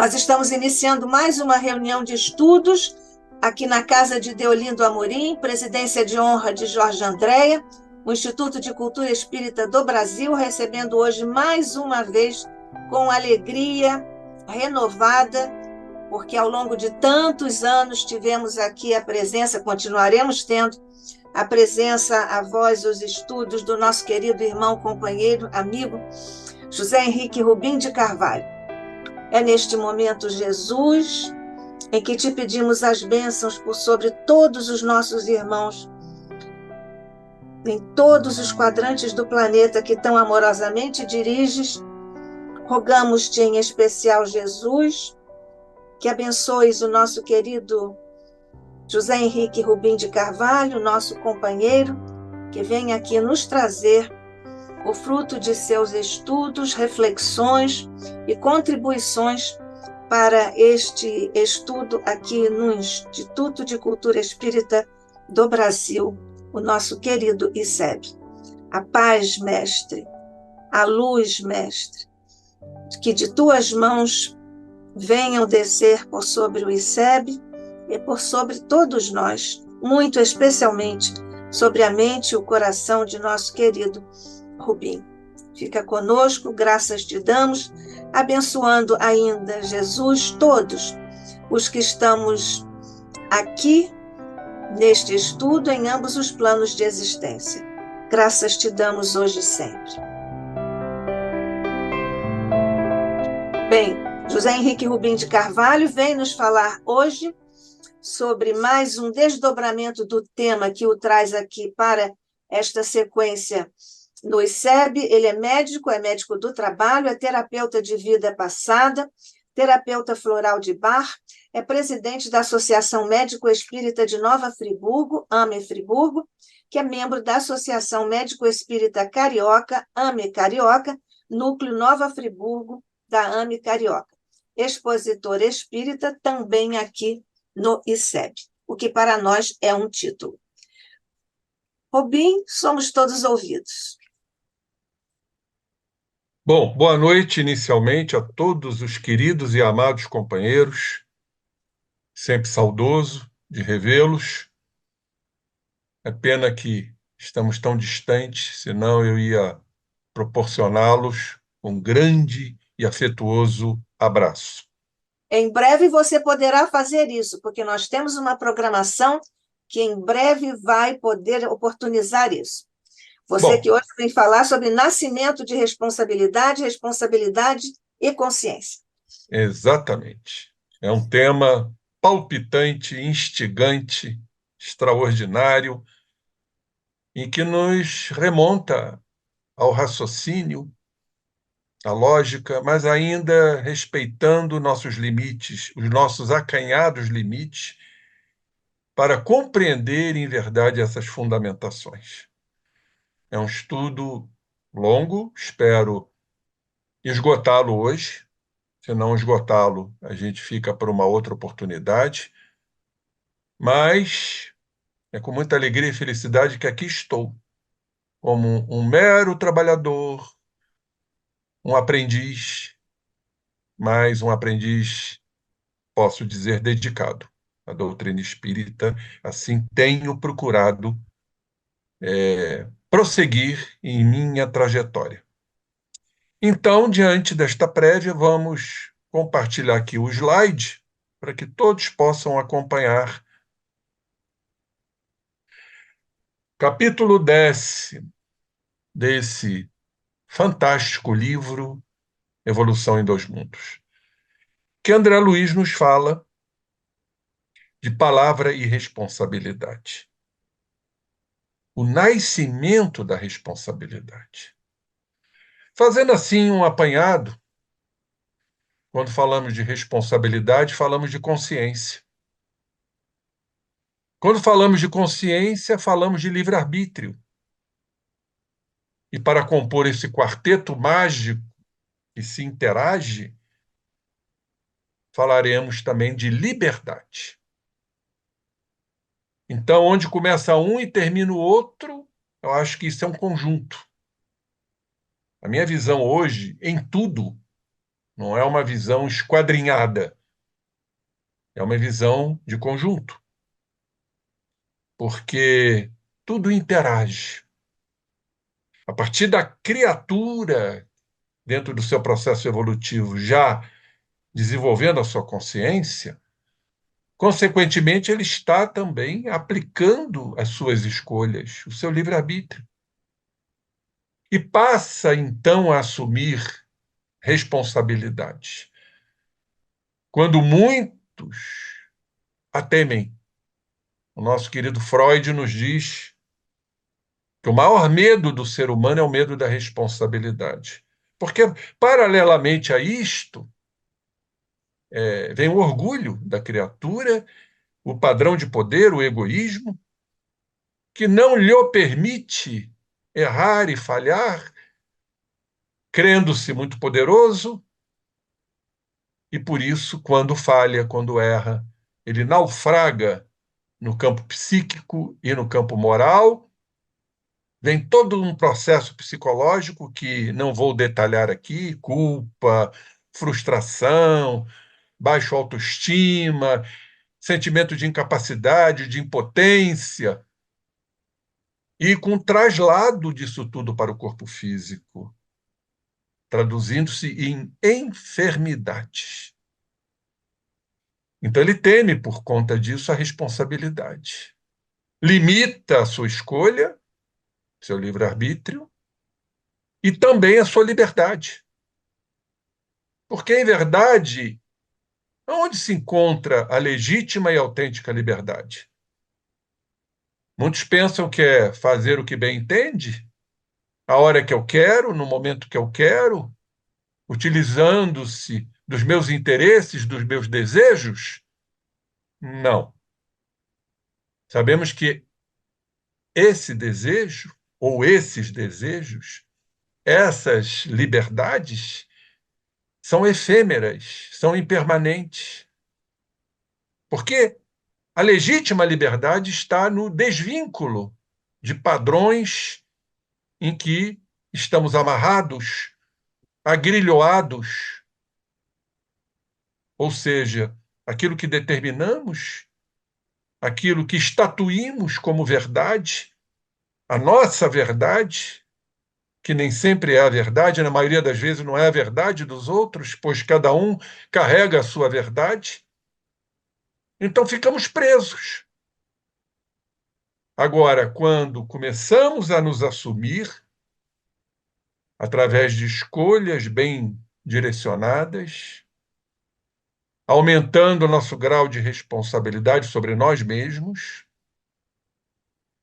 Nós estamos iniciando mais uma reunião de estudos aqui na Casa de Deolindo Amorim, presidência de honra de Jorge Andréa, o Instituto de Cultura Espírita do Brasil, recebendo hoje mais uma vez com alegria renovada, porque ao longo de tantos anos tivemos aqui a presença, continuaremos tendo a presença, a voz, os estudos do nosso querido irmão, companheiro, amigo, José Henrique Rubim de Carvalho. É neste momento, Jesus, em que te pedimos as bênçãos por sobre todos os nossos irmãos, em todos os quadrantes do planeta que tão amorosamente diriges, rogamos-te em especial, Jesus, que abençoes o nosso querido José Henrique Rubim de Carvalho, nosso companheiro, que vem aqui nos trazer o fruto de seus estudos, reflexões e contribuições para este estudo aqui no Instituto de Cultura Espírita do Brasil, o nosso querido ICEB. A paz, mestre, a luz, mestre, que de tuas mãos venham descer por sobre o ICEB e por sobre todos nós, muito especialmente sobre a mente e o coração de nosso querido Rubim. Fica conosco, graças te damos, abençoando ainda, Jesus, todos os que estamos aqui neste estudo em ambos os planos de existência. Graças te damos hoje e sempre. Bem, José Henrique Rubim de Carvalho vem nos falar hoje sobre mais um desdobramento do tema que o traz aqui para esta sequência no ICEB. Ele é médico do trabalho, é terapeuta de vida passada, terapeuta floral de Bar, é presidente da Associação Médico Espírita de Nova Friburgo, AME Friburgo, que é membro da Associação Médico Espírita Carioca, AME Carioca, Núcleo Nova Friburgo, da AME Carioca. Expositor espírita também aqui no ICEB, o que para nós é um título. Rubim, somos todos ouvidos. Bom, boa noite inicialmente a todos os queridos e amados companheiros, sempre saudoso de revê-los. É pena que estamos tão distantes, senão eu ia proporcioná-los um grande e afetuoso abraço. Em breve você poderá fazer isso, porque nós temos uma programação que em breve vai poder oportunizar isso. Você que hoje vem falar sobre nascimento de responsabilidade e consciência. Exatamente. É um tema palpitante, instigante, extraordinário, em que nos remonta ao raciocínio, à lógica, mas ainda respeitando nossos limites, os nossos acanhados limites, para compreender em verdade essas fundamentações. É um estudo longo, espero esgotá-lo hoje. Se não esgotá-lo, a gente fica para uma outra oportunidade. Mas é com muita alegria e felicidade que aqui estou, como um mero trabalhador, um aprendiz, mas um aprendiz, posso dizer, dedicado à doutrina espírita. Assim tenho procurado prosseguir em minha trajetória. Então, diante desta prévia, vamos compartilhar aqui o slide para que todos possam acompanhar. Capítulo 10 desse fantástico livro, Evolução em Dois Mundos, que André Luiz nos fala de palavra e responsabilidade. O nascimento da responsabilidade. Fazendo assim um apanhado, quando falamos de responsabilidade, falamos de consciência. Quando falamos de consciência, falamos de livre-arbítrio. E para compor esse quarteto mágico que se interage, falaremos também de liberdade. Então, onde começa um e termina o outro, eu acho que isso é um conjunto. A minha visão hoje, em tudo, não é uma visão esquadrinhada, é uma visão de conjunto, porque tudo interage. A partir da criatura, dentro do seu processo evolutivo, já desenvolvendo a sua consciência, consequentemente, ele está também aplicando as suas escolhas, o seu livre-arbítrio. E passa, então, a assumir responsabilidade. Quando muitos a temem, o nosso querido Freud nos diz que o maior medo do ser humano é o medo da responsabilidade. Porque, paralelamente a isto, vem o orgulho da criatura, o padrão de poder, o egoísmo, que não lhe permite errar e falhar, crendo-se muito poderoso, e por isso, quando falha, quando erra, ele naufraga no campo psíquico e no campo moral. Vem todo um processo psicológico que não vou detalhar aqui: culpa, frustração, baixa autoestima, sentimento de incapacidade, de impotência, e com traslado disso tudo para o corpo físico, traduzindo-se em enfermidades. Então ele teme, por conta disso, a responsabilidade. Limita a sua escolha, seu livre-arbítrio, e também a sua liberdade. Porque, em verdade, onde se encontra a legítima e autêntica liberdade? Muitos pensam que é fazer o que bem entende, a hora que eu quero, no momento que eu quero, utilizando-se dos meus interesses, dos meus desejos. Não. Sabemos que esse desejo, ou esses desejos, essas liberdades, são efêmeras, são impermanentes. Porque a legítima liberdade está no desvínculo de padrões em que estamos amarrados, agrilhoados, ou seja, aquilo que determinamos, aquilo que estatuímos como verdade, a nossa verdade, que nem sempre é a verdade, na maioria das vezes não é a verdade dos outros, pois cada um carrega a sua verdade. Então ficamos presos. Agora, quando começamos a nos assumir, através de escolhas bem direcionadas, aumentando o nosso grau de responsabilidade sobre nós mesmos,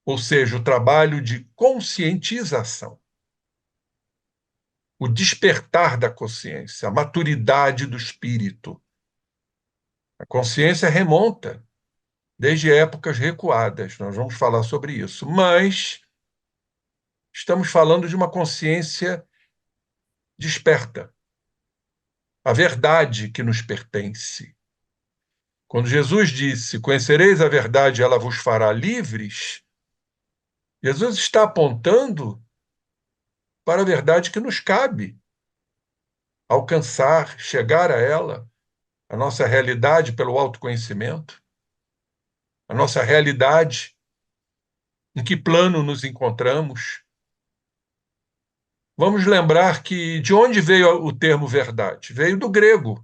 ou seja, o trabalho de conscientização, o despertar da consciência, a maturidade do espírito. A consciência remonta desde épocas recuadas, nós vamos falar sobre isso, mas estamos falando de uma consciência desperta, a verdade que nos pertence. Quando Jesus disse: "Conhecereis a verdade, ela vos fará livres", Jesus está apontando para a verdade que nos cabe alcançar, chegar a ela, a nossa realidade pelo autoconhecimento, a nossa realidade, em que plano nos encontramos. Vamos lembrar que de onde veio o termo verdade? Veio do grego,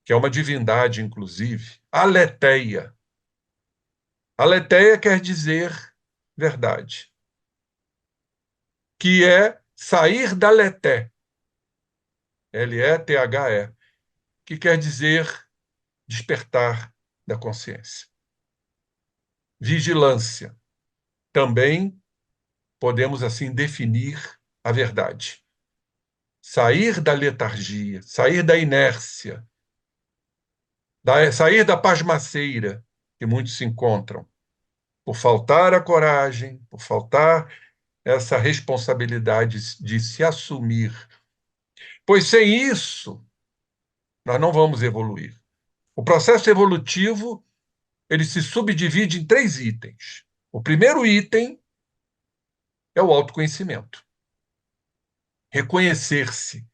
que é uma divindade, inclusive, aletheia. Aletheia quer dizer verdade, que é sair da leté, Lethe, que quer dizer despertar da consciência. Vigilância. Também podemos assim definir a verdade. Sair da letargia, sair da inércia, sair da pasmaceira que muitos se encontram, por faltar a coragem, por faltar essa responsabilidade de se assumir. Pois sem isso, nós não vamos evoluir. O processo evolutivo, ele se subdivide em 3 itens. O primeiro item é o autoconhecimento. Reconhecer-se,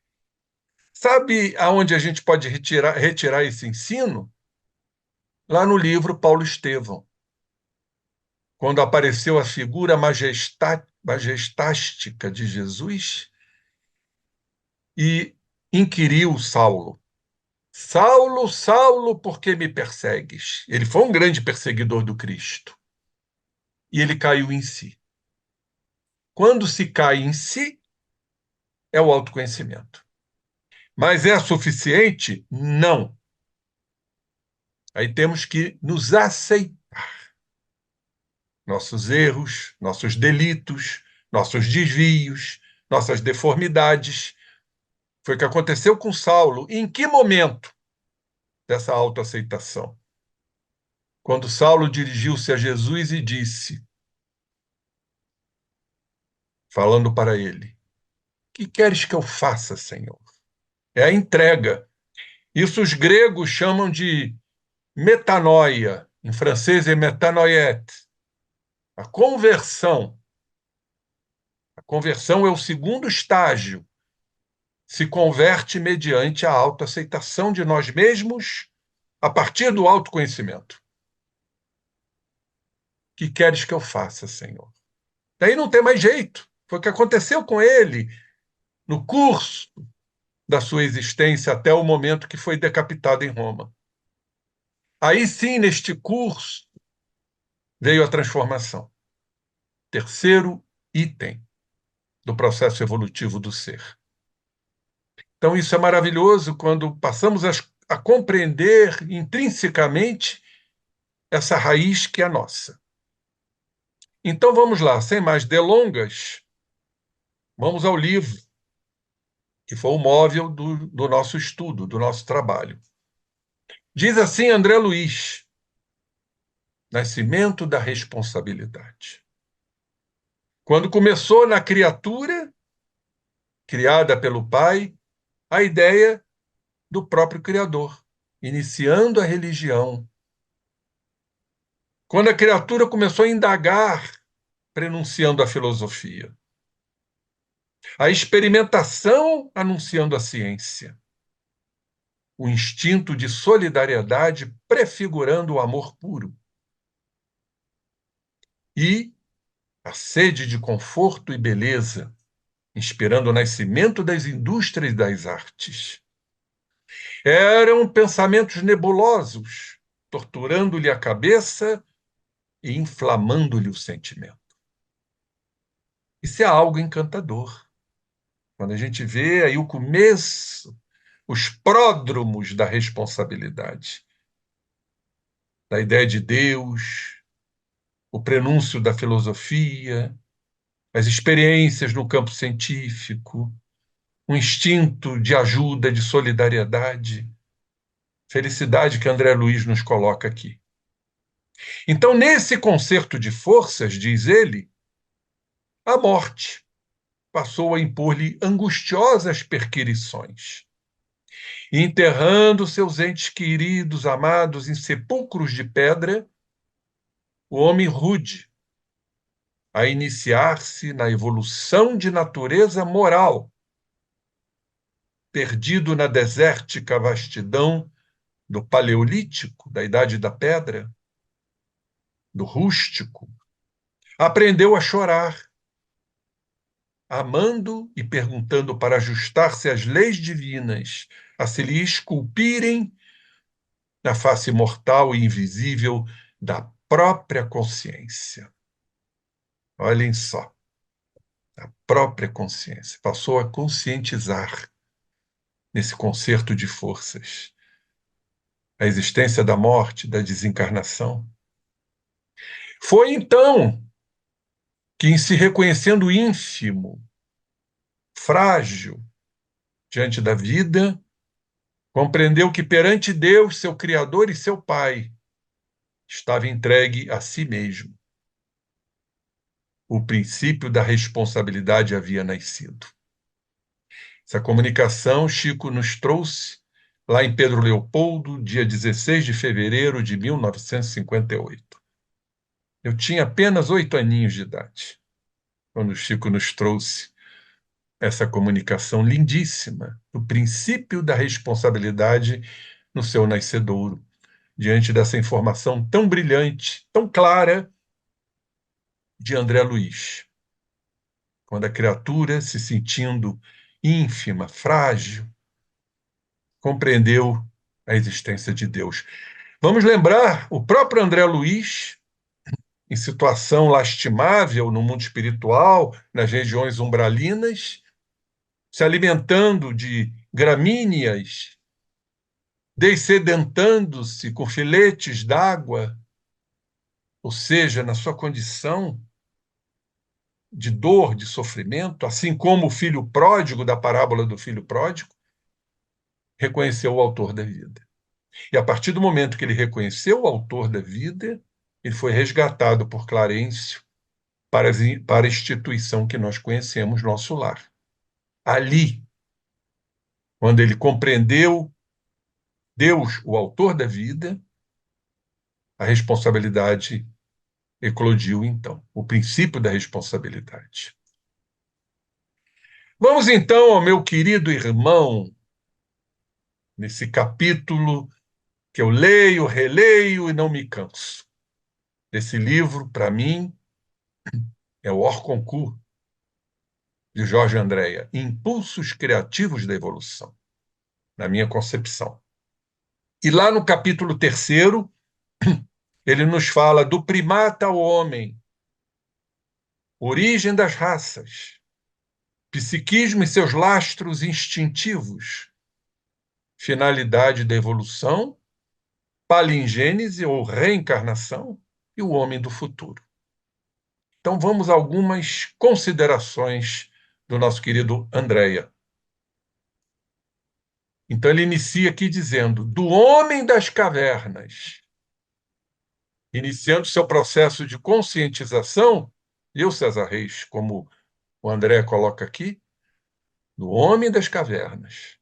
Sabe aonde a gente pode retirar esse ensino? Lá no livro Paulo Estevão, quando apareceu a figura majestástica de Jesus e inquiriu Saulo: Saulo, Saulo, por que me persegues? Ele foi um grande perseguidor do Cristo. E ele caiu em si. Quando se cai em si, é o autoconhecimento. Mas é suficiente? Não. Aí temos que nos aceitar. Nossos erros, nossos delitos, nossos desvios, nossas deformidades. Foi o que aconteceu com Saulo. E em que momento dessa autoaceitação? Quando Saulo dirigiu-se a Jesus e disse, falando para ele: que queres que eu faça, Senhor? É a entrega. Isso os gregos chamam de metanoia. Em francês é metanoiete. A conversão. A conversão é o segundo estágio. Se converte mediante a autoaceitação de nós mesmos a partir do autoconhecimento. Que queres que eu faça, Senhor? Daí não tem mais jeito. Foi o que aconteceu com ele no curso da sua existência até o momento que foi decapitado em Roma. Aí sim, neste curso, veio a transformação. Terceiro item do processo evolutivo do ser. Então, isso é maravilhoso quando passamos a compreender intrinsecamente essa raiz que é nossa. Então, vamos lá, sem mais delongas, vamos ao livro, que foi o móvel do nosso estudo, do nosso trabalho. Diz assim André Luiz, Nascimento da Responsabilidade. Quando começou na criatura, criada pelo Pai, a ideia do próprio Criador, iniciando a religião. Quando a criatura começou a indagar, prenunciando a filosofia. A experimentação, anunciando a ciência. O instinto de solidariedade, prefigurando o amor puro. E a sede de conforto e beleza, inspirando o nascimento das indústrias das artes. Eram pensamentos nebulosos, torturando-lhe a cabeça e inflamando-lhe o sentimento. Isso é algo encantador. Quando a gente vê aí o começo, os pródromos da responsabilidade, da ideia de Deus, o prenúncio da filosofia, as experiências no campo científico, um instinto de ajuda, de solidariedade, felicidade que André Luiz nos coloca aqui. Então, nesse concerto de forças, diz ele, a morte passou a impor-lhe angustiosas perquirições. E enterrando seus entes queridos, amados, em sepulcros de pedra, o homem rude, a iniciar-se na evolução de natureza moral, perdido na desértica vastidão do paleolítico, da idade da pedra, do rústico, aprendeu a chorar, amando e perguntando para ajustar-se às leis divinas, a se lhe esculpirem na face mortal e invisível da própria consciência. Olhem só, a própria consciência passou a conscientizar nesse concerto de forças a existência da morte, da desencarnação. Foi então que, em se reconhecendo ínfimo, frágil diante da vida, compreendeu que perante Deus, seu Criador e seu Pai, estava entregue a si mesmo. O princípio da responsabilidade havia nascido. Essa comunicação Chico nos trouxe lá em Pedro Leopoldo, dia 16 de fevereiro de 1958. Eu tinha apenas 8 aninhos de idade, quando Chico nos trouxe essa comunicação lindíssima do princípio da responsabilidade no seu nascedouro, diante dessa informação tão brilhante, tão clara de André Luiz. Quando a criatura, se sentindo ínfima, frágil, compreendeu a existência de Deus. Vamos lembrar o próprio André Luiz, em situação lastimável no mundo espiritual, nas regiões umbralinas, se alimentando de gramíneas, dessedentando-se com filetes d'água, ou seja, na sua condição de dor, de sofrimento, assim como o filho pródigo da parábola do filho pródigo, reconheceu o autor da vida. E a partir do momento que ele reconheceu o autor da vida, ele foi resgatado por Clarencio para a instituição que nós conhecemos, nosso lar. Ali, quando ele compreendeu Deus, o autor da vida, a responsabilidade eclodiu então, o princípio da responsabilidade. Vamos então ao meu querido irmão, nesse capítulo que eu leio, releio e não me canso. Esse livro, para mim, é o Hors Concours, de Jorge Andréa, Impulsos Criativos da Evolução, na minha concepção. E lá no capítulo 3º, ele nos fala do primata ao homem, origem das raças, psiquismo e seus lastros instintivos, finalidade da evolução, palingênese ou reencarnação e o homem do futuro. Então vamos a algumas considerações do nosso querido Andréa. Então ele inicia aqui dizendo: do homem das cavernas, iniciando seu processo de conscientização, eu, César Reis, como o André coloca aqui, do homem das cavernas.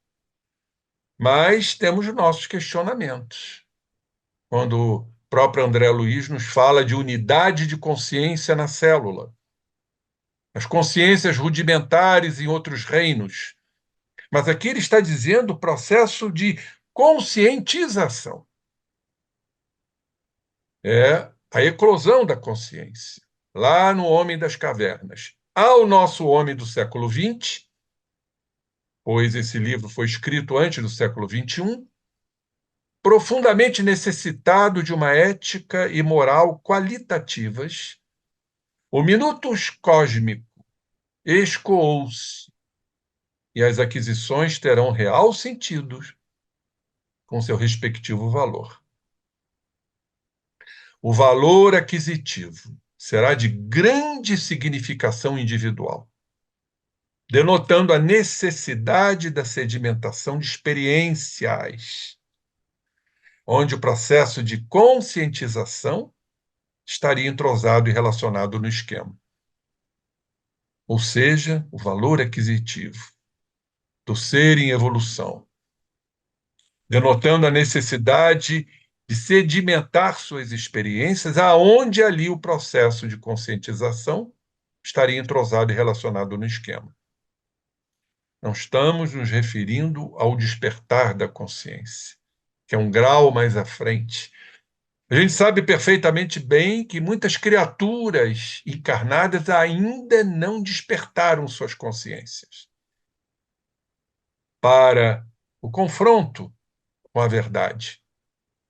Mas temos nossos questionamentos. Quando o próprio André Luiz nos fala de unidade de consciência na célula, as consciências rudimentares em outros reinos. Mas aqui ele está dizendo o processo de conscientização. É a eclosão da consciência, lá no Homem das Cavernas. Ao nosso homem do século XX, pois esse livro foi escrito antes do século XXI, profundamente necessitado de uma ética e moral qualitativas, o minutus cósmico escoou-se e as aquisições terão real sentido com seu respectivo valor. O valor aquisitivo será de grande significação individual, denotando a necessidade da sedimentação de experiências, onde o processo de conscientização estaria entrosado e relacionado no esquema. Ou seja, o valor aquisitivo do ser em evolução, denotando a necessidade de sedimentar suas experiências, aonde ali o processo de conscientização estaria entrosado e relacionado no esquema. Não estamos nos referindo ao despertar da consciência, que é um grau mais à frente. A gente sabe perfeitamente bem que muitas criaturas encarnadas ainda não despertaram suas consciências para o confronto com a verdade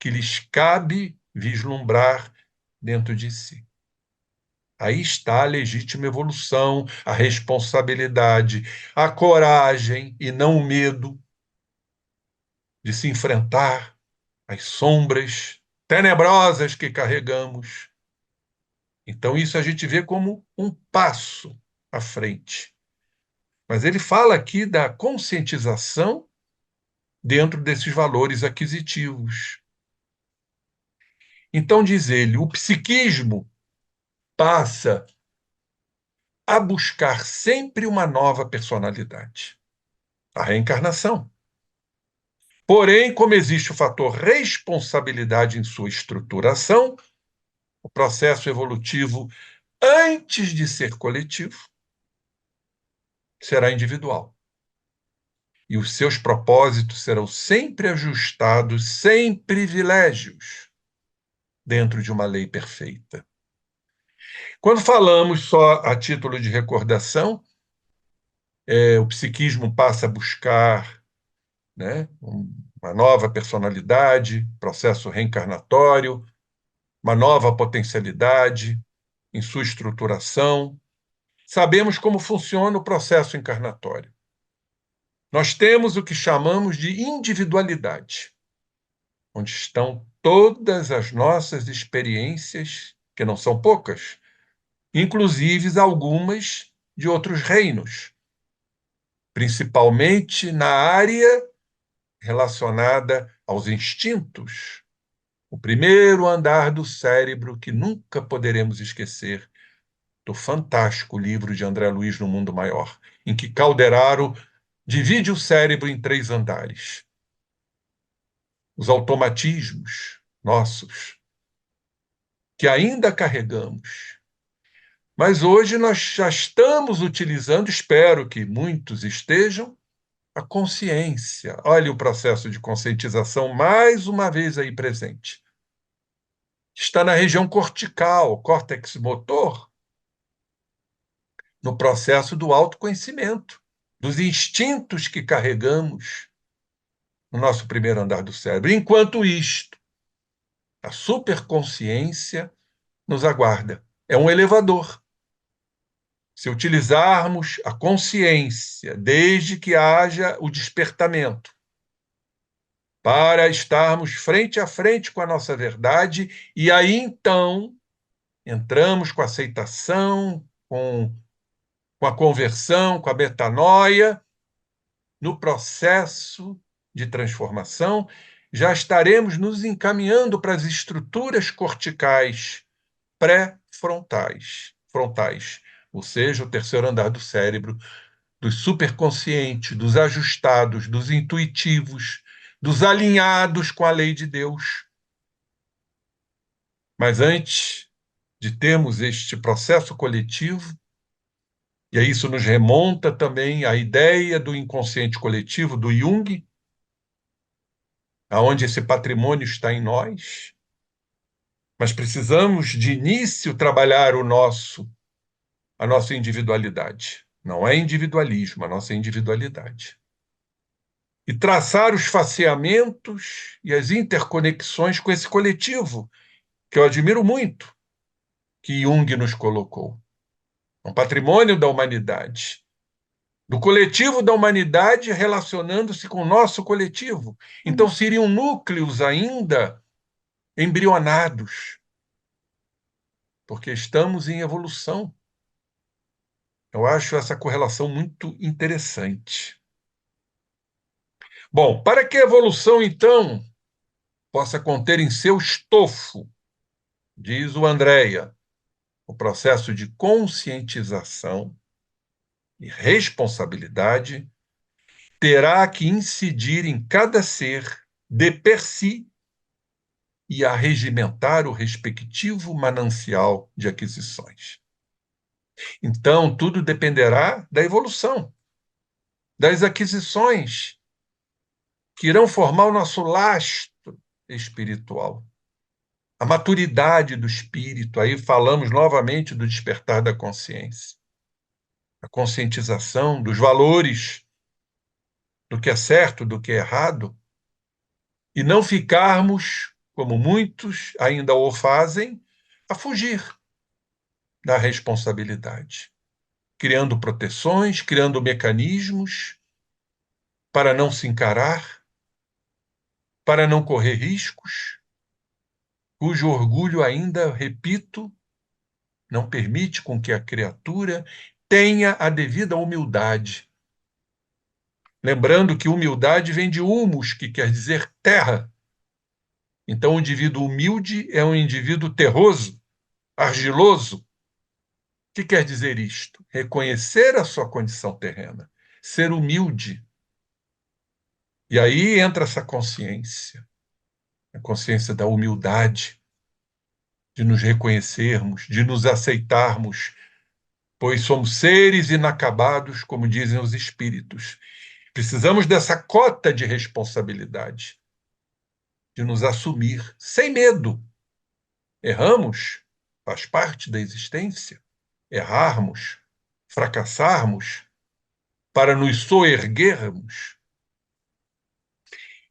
que lhes cabe vislumbrar dentro de si. Aí está a legítima evolução, a responsabilidade, a coragem e não o medo de se enfrentar às sombras tenebrosas que carregamos. Então, isso a gente vê como um passo à frente. Mas ele fala aqui da conscientização dentro desses valores aquisitivos. Então, diz ele, o psiquismo passa a buscar sempre uma nova personalidade, a reencarnação. Porém, como existe o fator responsabilidade em sua estruturação, o processo evolutivo, antes de ser coletivo, será individual. E os seus propósitos serão sempre ajustados, sem privilégios, dentro de uma lei perfeita. Quando falamos só a título de recordação, o psiquismo passa a buscar, né, uma nova personalidade, processo reencarnatório, uma nova potencialidade em sua estruturação. Sabemos como funciona o processo encarnatório. Nós temos o que chamamos de individualidade, onde estão todas as nossas experiências, que não são poucas, inclusive algumas de outros reinos, principalmente na área relacionada aos instintos, o primeiro andar do cérebro que nunca poderemos esquecer, do fantástico livro de André Luiz No Mundo Maior, em que Calderaro divide o cérebro em 3 andares. Os automatismos nossos, que ainda carregamos. Mas hoje nós já estamos utilizando, espero que muitos estejam, a consciência. Olha o processo de conscientização mais uma vez aí presente. Está na região cortical, córtex motor, no processo do autoconhecimento, dos instintos que carregamos no nosso primeiro andar do cérebro. Enquanto isto, a superconsciência nos aguarda. É um elevador. Se utilizarmos a consciência, desde que haja o despertamento, para estarmos frente a frente com a nossa verdade, e aí então entramos com a aceitação, com a conversão, com a metanoia, no processo de transformação, já estaremos nos encaminhando para as estruturas corticais pré-frontais, ou seja, o terceiro andar do cérebro, dos superconscientes, dos ajustados, dos intuitivos, dos alinhados com a lei de Deus. Mas antes de termos este processo coletivo, e isso nos remonta também à ideia do inconsciente coletivo do Jung, aonde esse patrimônio está em nós, mas precisamos de início trabalhar a nossa individualidade. Não é individualismo, a nossa individualidade. E traçar os faceamentos e as interconexões com esse coletivo, que eu admiro muito, que Jung nos colocou. Um patrimônio da humanidade, do coletivo da humanidade relacionando-se com o nosso coletivo. Então, seriam núcleos ainda embrionados, porque estamos em evolução. Eu acho essa correlação muito interessante. Bom, para que a evolução, então, possa conter em seu estofo, diz o Andréia, o processo de conscientização e responsabilidade, terá que incidir em cada ser de per si e arregimentar o respectivo manancial de aquisições. Então, tudo dependerá da evolução, das aquisições que irão formar o nosso lastro espiritual. A maturidade do espírito, aí falamos novamente do despertar da consciência. A conscientização dos valores, do que é certo, do que é errado, e não ficarmos, como muitos ainda o fazem, a fugir da responsabilidade, criando proteções, criando mecanismos para não se encarar, para não correr riscos, cujo orgulho ainda, repito, não permite com que a criatura tenha a devida humildade. Lembrando que humildade vem de humus, que quer dizer terra. Então, o indivíduo humilde é um indivíduo terroso, argiloso. O que quer dizer isto? Reconhecer a sua condição terrena, ser humilde. E aí entra essa consciência, a consciência da humildade, de nos reconhecermos, de nos aceitarmos, pois somos seres inacabados, como dizem os espíritos. Precisamos dessa cota de responsabilidade, de nos assumir sem medo. Erramos, faz parte da existência. Errarmos, fracassarmos, para nos soerguermos.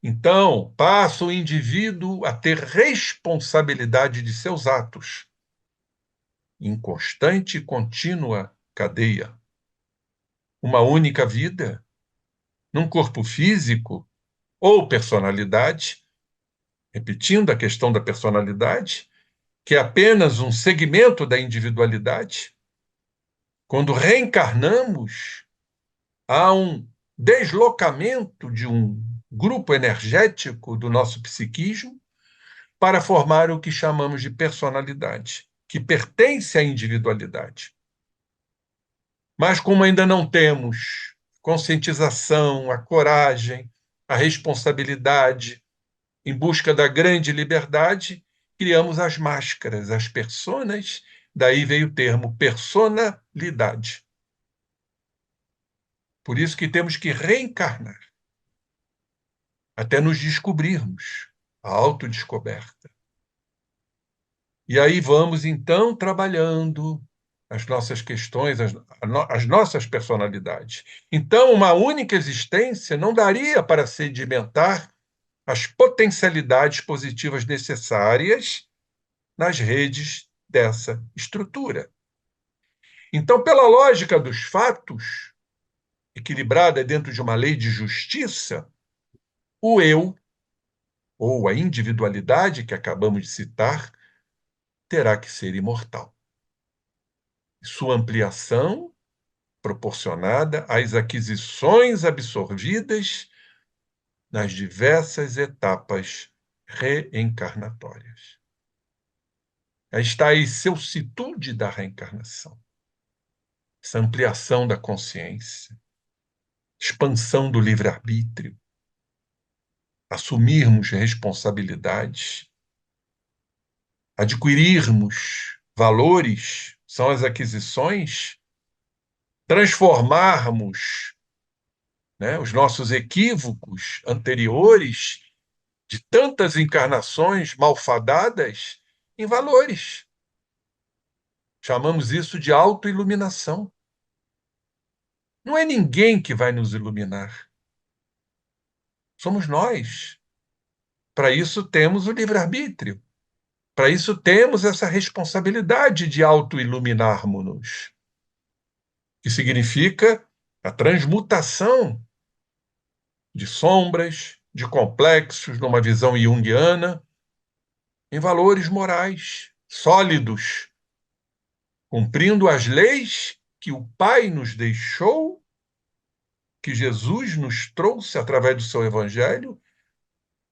Então, passa o indivíduo a ter responsabilidade de seus atos, em constante e contínua cadeia. Uma única vida, num corpo físico ou personalidade, repetindo a questão da personalidade, que é apenas um segmento da individualidade. Quando reencarnamos, há um deslocamento de um grupo energético do nosso psiquismo para formar o que chamamos de personalidade, que pertence à individualidade. Mas como ainda não temos conscientização, a coragem, a responsabilidade em busca da grande liberdade, criamos as máscaras, as personas, daí veio o termo personalidade. Por isso que temos que reencarnar, até nos descobrirmos, a autodescoberta. E aí vamos, então, trabalhando as nossas questões, as nossas personalidades. Então, uma única existência não daria para sedimentar as potencialidades positivas necessárias nas redes dessa estrutura. Então, pela lógica dos fatos, equilibrada dentro de uma lei de justiça, o eu, ou a individualidade que acabamos de citar, terá que ser imortal. Sua ampliação proporcionada às aquisições absorvidas nas diversas etapas reencarnatórias. Aí está a excelsitude da reencarnação, essa ampliação da consciência, expansão do livre-arbítrio, assumirmos responsabilidades, adquirirmos valores, são as aquisições, transformarmos, né, os nossos equívocos anteriores de tantas encarnações malfadadas em valores. Chamamos isso de autoiluminação. Não é ninguém que vai nos iluminar. Somos nós. Para isso temos o livre-arbítrio. Para isso temos essa responsabilidade de autoiluminarmos-nos, que significa a transmutação de sombras, de complexos, numa visão junguiana, em valores morais sólidos, cumprindo as leis que o Pai nos deixou, que Jesus nos trouxe através do seu Evangelho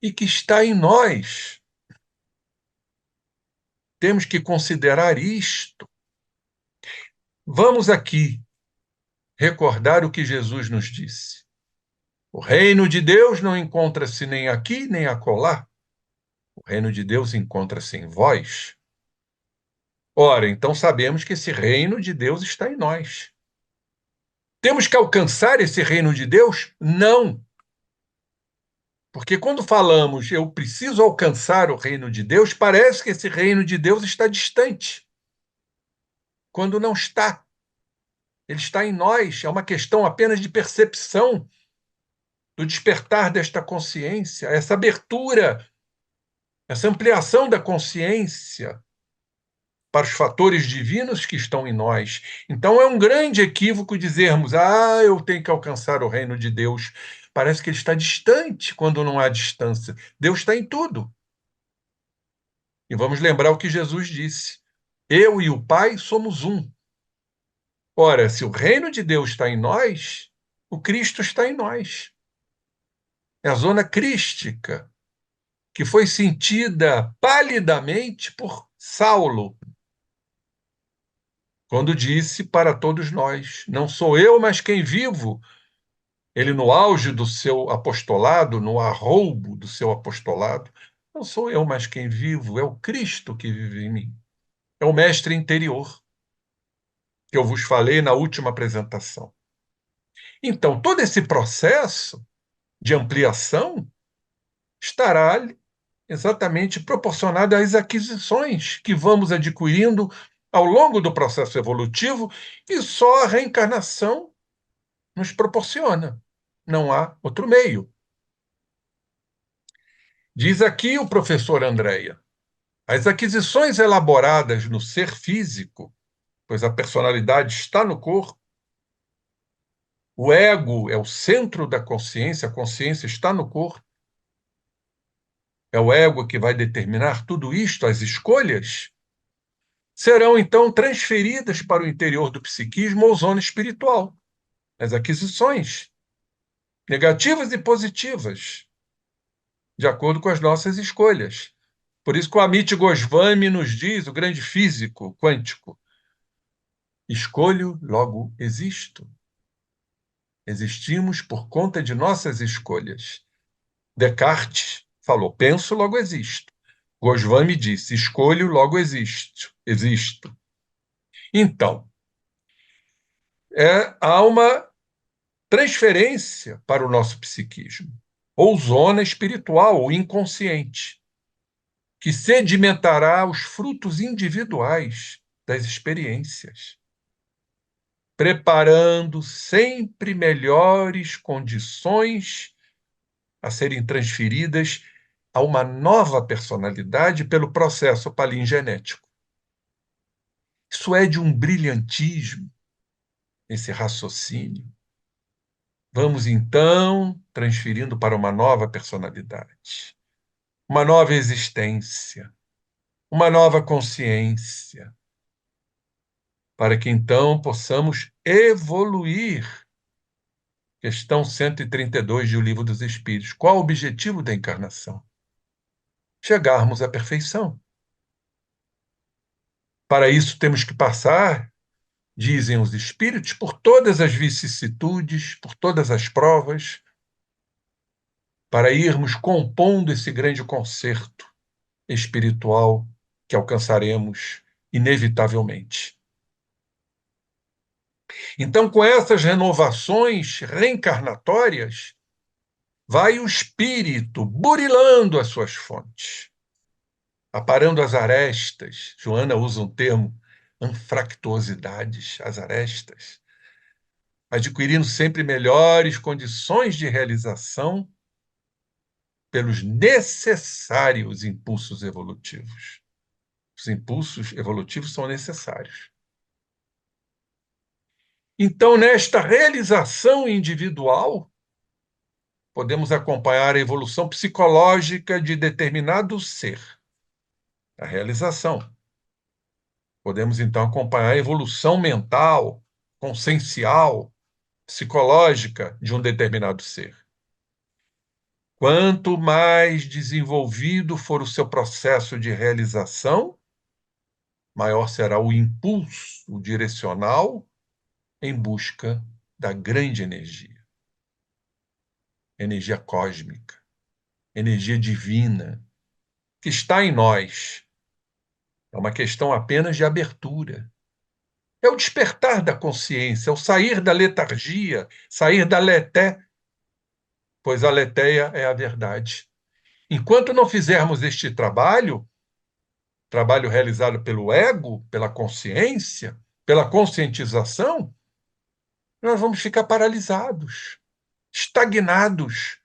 e que está em nós. Temos que considerar isto. Vamos aqui recordar o que Jesus nos disse. O reino de Deus não encontra-se nem aqui nem acolá. O reino de Deus encontra-se em vós. Ora, então sabemos que esse reino de Deus está em nós. Temos que alcançar esse reino de Deus? Não. Porque quando falamos eu preciso alcançar o reino de Deus, parece que esse reino de Deus está distante. Quando não está. Ele está em nós. É uma questão apenas de percepção, do despertar desta consciência, essa abertura, essa ampliação da consciência para os fatores divinos que estão em nós. Então é um grande equívoco dizermos, eu tenho que alcançar o reino de Deus. Parece que ele está distante quando não há distância. Deus está em tudo. E vamos lembrar o que Jesus disse. Eu e o Pai somos um. Ora, se o reino de Deus está em nós, o Cristo está em nós. É a zona crística, que foi sentida palidamente por Saulo, quando disse para todos nós, não sou eu, mas quem vivo. Ele no auge do seu apostolado, no arroubo do seu apostolado, não sou eu, mas quem vivo, é o Cristo que vive em mim. É o mestre interior. que eu vos falei na última apresentação. Então, todo esse processo de ampliação estará exatamente proporcionado às aquisições que vamos adquirindo ao longo do processo evolutivo, e só a reencarnação nos proporciona. Não há outro meio. Diz aqui o professor Andréia: as aquisições elaboradas no ser físico, pois a personalidade está no corpo, o ego é o centro da consciência, a consciência está no corpo, é o ego que vai determinar tudo isto, as escolhas, serão então transferidas para o interior do psiquismo ou zona espiritual. As aquisições, negativas e positivas, de acordo com as nossas escolhas. Por isso que o Amit Goswami nos diz, o grande físico quântico: escolho, logo existo. Existimos por conta de nossas escolhas. Descartes falou: penso, logo existo. Goswami disse: escolho, logo existo. Então, há uma transferência para o nosso psiquismo, ou zona espiritual, ou inconsciente, que sedimentará os frutos individuais das experiências, preparando sempre melhores condições a serem transferidas a uma nova personalidade pelo processo palingenético. Isso é de um brilhantismo, esse raciocínio. Vamos, então, transferindo para uma nova personalidade, uma nova existência, uma nova consciência, para que, então, possamos evoluir. Questão 132 do Livro dos Espíritos. Qual o objetivo da encarnação? Chegarmos à perfeição. Para isso, temos que passar, dizem os espíritos, por todas as vicissitudes, por todas as provas, para irmos compondo esse grande concerto espiritual que alcançaremos inevitavelmente. Então, com essas renovações reencarnatórias, vai o espírito burilando as suas fontes, aparando as arestas. Joana usa um termo, anfractuosidades, as arestas, adquirindo sempre melhores condições de realização pelos necessários impulsos evolutivos. Os impulsos evolutivos são necessários. Então, nesta realização individual, podemos acompanhar a evolução psicológica de determinado ser, a realização. Podemos, então, acompanhar a evolução mental, consciencial, psicológica de um determinado ser. Quanto mais desenvolvido for o seu processo de realização, maior será o impulso direcional em busca da grande energia cósmica, energia divina, que está em nós. É uma questão apenas de abertura. É o despertar da consciência, é o sair da letargia, sair da leté, pois a letéia é a verdade. Enquanto não fizermos este trabalho realizado pelo ego, pela consciência, pela conscientização, nós vamos ficar paralisados, estagnados,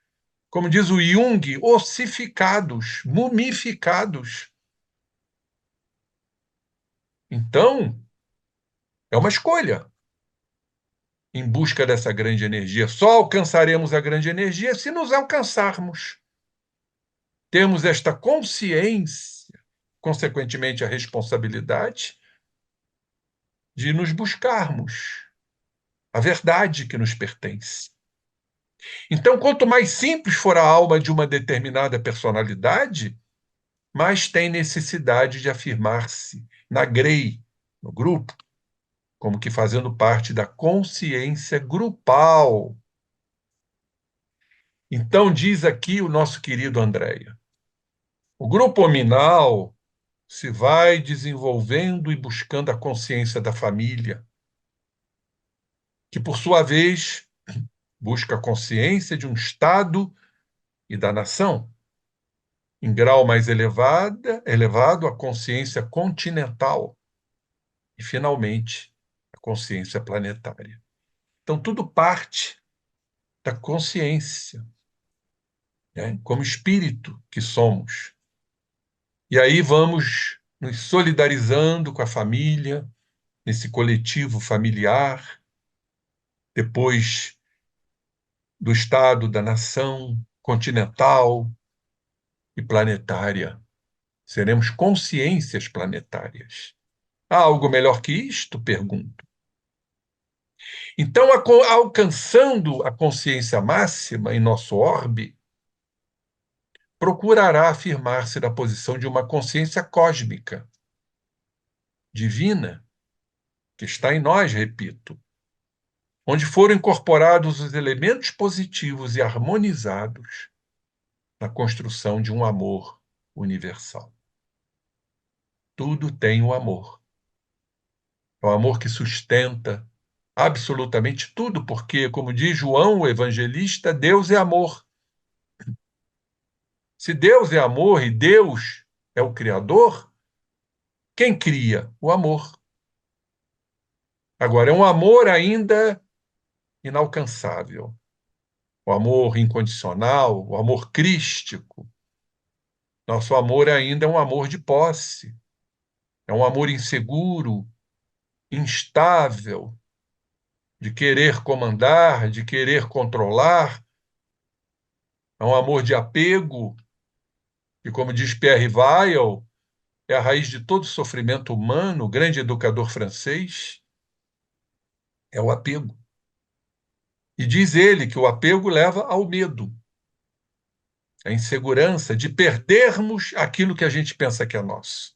como diz o Jung, ossificados, mumificados. Então, é uma escolha em busca dessa grande energia. Só alcançaremos a grande energia se nos alcançarmos. Temos esta consciência, consequentemente a responsabilidade de nos buscarmos a verdade que nos pertence. Então, quanto mais simples for a alma de uma determinada personalidade, mais tem necessidade de afirmar-se na grei, no grupo, como que fazendo parte da consciência grupal. Então, diz aqui o nosso querido Andréia: o grupo hominal se vai desenvolvendo e buscando a consciência da família, que, por sua vez, busca a consciência de um Estado e da nação. Em grau mais elevado, a consciência continental e, finalmente, a consciência planetária. Então, tudo parte da consciência, né? Como espírito que somos. E aí vamos nos solidarizando com a família, nesse coletivo familiar, depois do Estado, da nação continental e planetária. Seremos consciências planetárias. Há algo melhor que isto? Pergunto. Então, alcançando a consciência máxima em nosso orbe, procurará afirmar-se na posição de uma consciência cósmica, divina, que está em nós, repito, onde foram incorporados os elementos positivos e harmonizados na construção de um amor universal. Tudo tem o amor. É o amor que sustenta absolutamente tudo, porque, como diz João, o evangelista, Deus é amor. Se Deus é amor e Deus é o Criador, quem cria? O amor. Agora, é um amor ainda inalcançável. O amor incondicional, o amor crístico. Nosso amor ainda é um amor de posse. É um amor inseguro, instável, de querer comandar, de querer controlar. É um amor de apego, que, como diz Pierre Weil, é a raiz de todo sofrimento humano, o grande educador francês, é o apego. E diz ele que o apego leva ao medo, à insegurança de perdermos aquilo que a gente pensa que é nosso.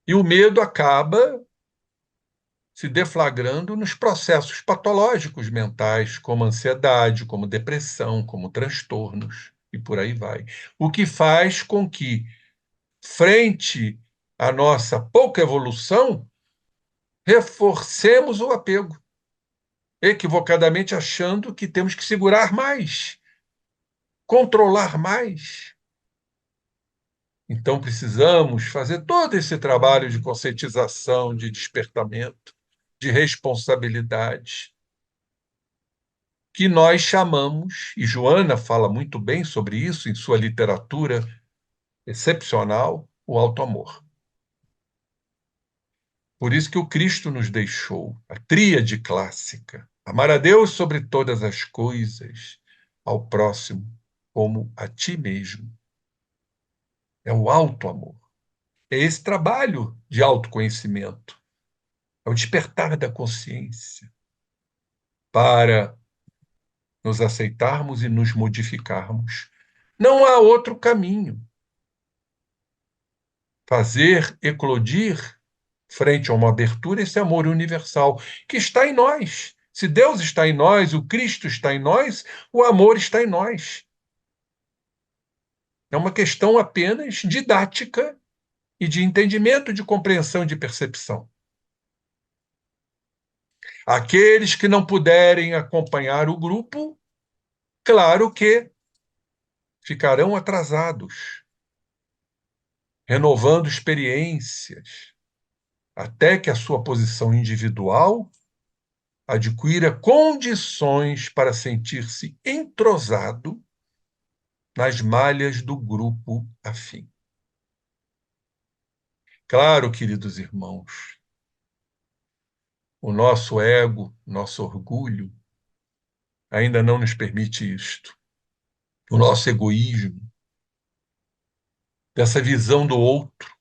E o medo acaba se deflagrando nos processos patológicos mentais, como ansiedade, como depressão, como transtornos, e por aí vai. O que faz com que, frente à nossa pouca evolução, reforcemos o apego, equivocadamente achando que temos que segurar mais, controlar mais. Então, precisamos fazer todo esse trabalho de conscientização, de despertamento, de responsabilidade, que nós chamamos, e Joana fala muito bem sobre isso em sua literatura excepcional, o auto-amor. Por isso que o Cristo nos deixou a tríade clássica: amar a Deus sobre todas as coisas, ao próximo como a ti mesmo. É o auto-amor. É esse trabalho de autoconhecimento, é o despertar da consciência para nos aceitarmos e nos modificarmos. Não há outro caminho. Fazer eclodir, frente a uma abertura, esse amor universal que está em nós. Se Deus está em nós, o Cristo está em nós, o amor está em nós. É uma questão apenas didática e de entendimento, de compreensão, de percepção. Aqueles que não puderem acompanhar o grupo, claro que ficarão atrasados, renovando experiências, até que a sua posição individual adquira condições para sentir-se entrosado nas malhas do grupo afim. Claro, queridos irmãos, o nosso ego, nosso orgulho, ainda não nos permite isto. O nosso egoísmo, dessa visão do outro.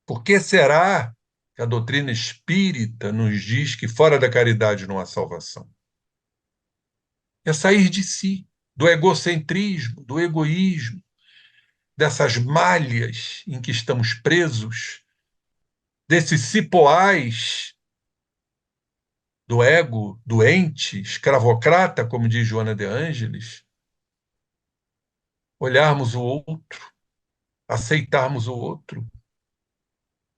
Por que será que a doutrina espírita nos diz que fora da caridade não há salvação? É sair de si, do egocentrismo, do egoísmo, dessas malhas em que estamos presos, desses cipoais do ego doente, escravocrata, como diz Joana de Ângeles, olharmos o outro, aceitarmos o outro,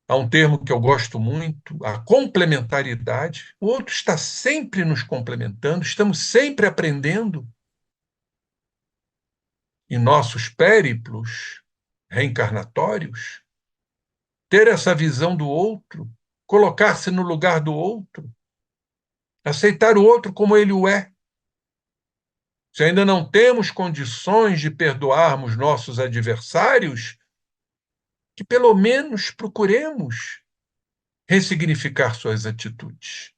Há um termo que eu gosto muito, a complementaridade. O outro está sempre nos complementando, estamos sempre aprendendo. Em nossos périplos reencarnatórios, ter essa visão do outro, colocar-se no lugar do outro, aceitar o outro como ele o é. Se ainda não temos condições de perdoarmos nossos adversários, que pelo menos procuremos ressignificar suas atitudes,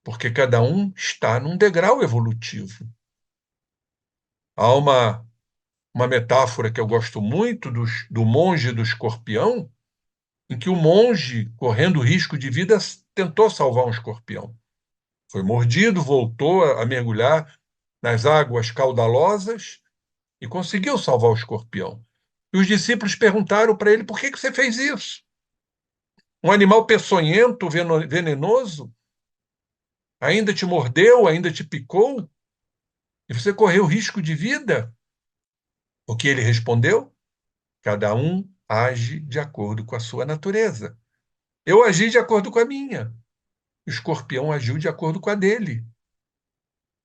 porque cada um está num degrau evolutivo. Há uma metáfora que eu gosto muito do monge do escorpião, em que o monge, correndo risco de vida, tentou salvar um escorpião. Foi mordido, voltou a mergulhar nas águas caudalosas e conseguiu salvar o escorpião. E os discípulos perguntaram para ele: por que você fez isso? Um animal peçonhento, venenoso, ainda te mordeu, ainda te picou, e você correu risco de vida? O que ele respondeu? Cada um age de acordo com a sua natureza. Eu agi de acordo com a minha. O escorpião agiu de acordo com a dele.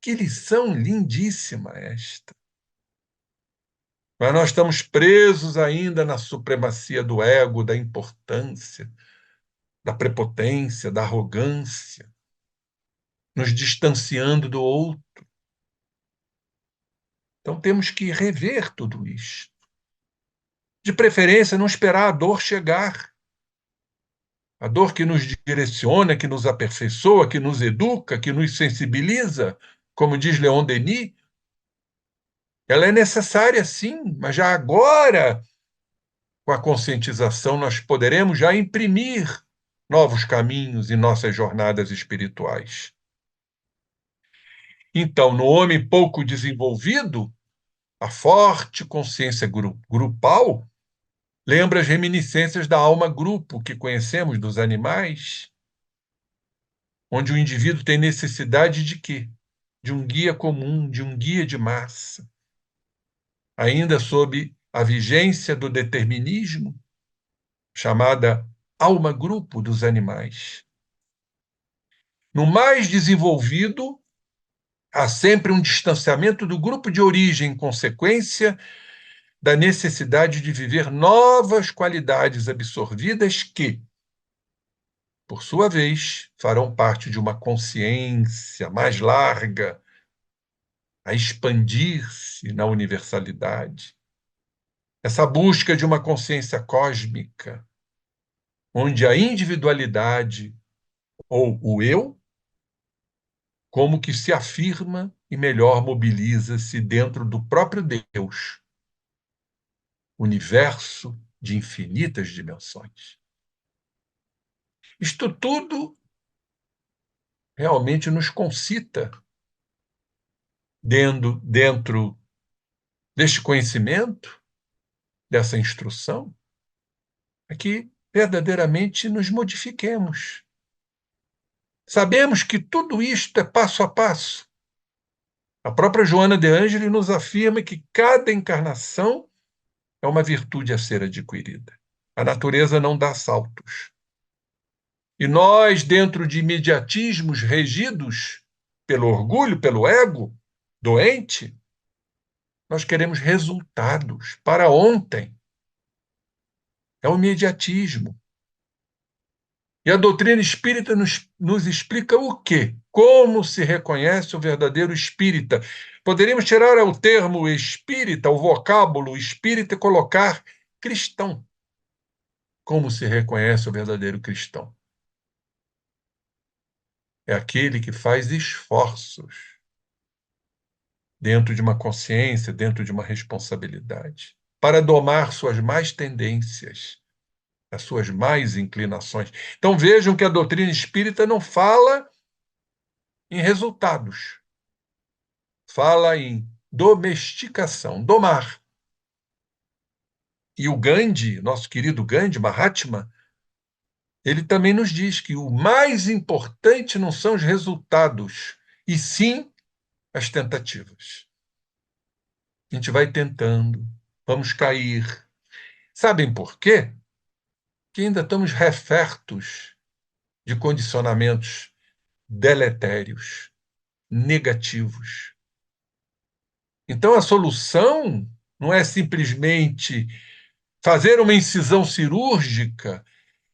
Que lição lindíssima esta! Mas nós estamos presos ainda na supremacia do ego, da importância, da prepotência, da arrogância, nos distanciando do outro. Então temos que rever tudo isso. De preferência, não esperar a dor chegar. A dor que nos direciona, que nos aperfeiçoa, que nos educa, que nos sensibiliza, como diz Leon Denis, ela é necessária sim, mas já agora, com a conscientização, nós poderemos já imprimir novos caminhos em nossas jornadas espirituais. Então, no homem pouco desenvolvido, a forte consciência grupal lembra as reminiscências da alma grupo que conhecemos dos animais, onde o indivíduo tem necessidade de quê? De um guia comum, de um guia de massa. Ainda sob a vigência do determinismo, chamada alma grupo dos animais. No mais desenvolvido, há sempre um distanciamento do grupo de origem em consequência da necessidade de viver novas qualidades absorvidas que, por sua vez, farão parte de uma consciência mais larga, a expandir-se na universalidade. Essa busca de uma consciência cósmica, onde a individualidade ou o eu, como que se afirma e melhor mobiliza-se dentro do próprio Deus, universo de infinitas dimensões. Isto tudo realmente nos concita dentro deste conhecimento, dessa instrução, é que verdadeiramente nos modifiquemos. Sabemos que tudo isto é passo a passo. A própria Joana de Ângeli nos afirma que cada encarnação é uma virtude a ser adquirida. A natureza não dá saltos. E nós, dentro de imediatismos regidos pelo orgulho, pelo ego doente, nós queremos resultados para ontem. É o imediatismo. E a doutrina espírita nos explica o quê? Como se reconhece o verdadeiro espírita. Poderíamos tirar o termo espírita, o vocábulo espírita, e colocar cristão. Como se reconhece o verdadeiro cristão? É aquele que faz esforços dentro de uma consciência, dentro de uma responsabilidade, para domar suas más tendências, as suas más inclinações. Então vejam que a doutrina espírita não fala em resultados, fala em domesticação, domar. E o Gandhi, nosso querido Gandhi, Mahatma, ele também nos diz que o mais importante não são os resultados, e sim as tentativas. A gente vai tentando, vamos cair. Sabem por quê? que ainda estamos refertos de condicionamentos deletérios, negativos. Então, a solução não é simplesmente fazer uma incisão cirúrgica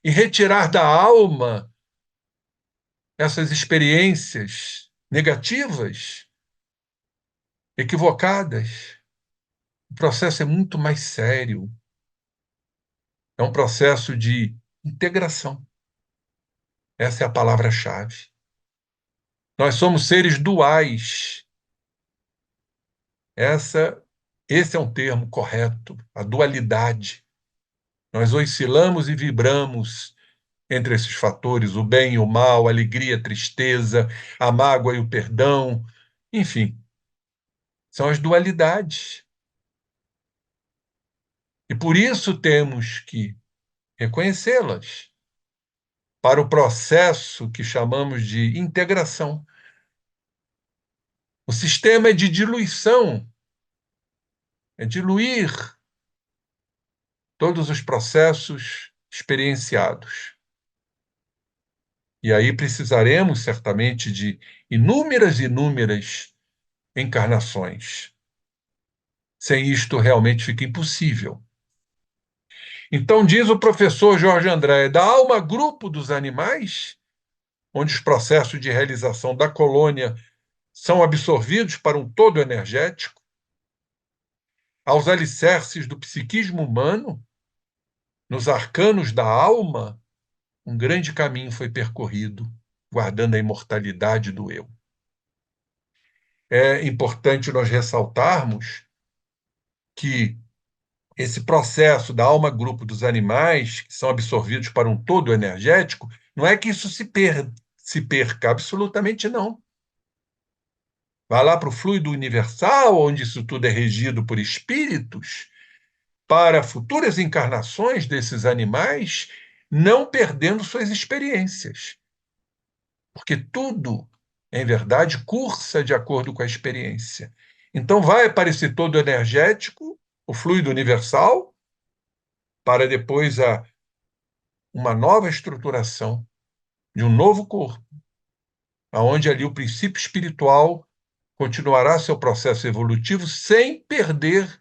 e retirar da alma essas experiências negativas, equivocadas. O processo é muito mais sério. É um processo de integração. Essa é a palavra-chave. Nós somos seres duais. Esse é um termo correto, a dualidade. Nós oscilamos e vibramos entre esses fatores, o bem e o mal, a alegria, a tristeza, a mágoa e o perdão, enfim, são as dualidades. E por isso temos que reconhecê-las para o processo que chamamos de integração. O sistema é de diluição, é diluir todos os processos experienciados. E aí precisaremos, certamente, de inúmeras encarnações. Sem isto, realmente fica impossível. Então, diz o professor Jorge André, da alma grupo dos animais, onde os processos de realização da colônia são absorvidos para um todo energético, aos alicerces do psiquismo humano, nos arcanos da alma, um grande caminho foi percorrido, guardando a imortalidade do eu. É importante nós ressaltarmos que esse processo da alma-grupo dos animais, que são absorvidos para um todo energético, não é que isso se perca, absolutamente não. Vai lá para o fluido universal, onde isso tudo é regido por espíritos, para futuras encarnações desses animais, não perdendo suas experiências. Porque tudo, em verdade, cursa de acordo com a experiência. Então, vai para esse todo energético, o fluido universal, para depois uma nova estruturação de um novo corpo, onde ali o princípio espiritual continuará seu processo evolutivo sem perder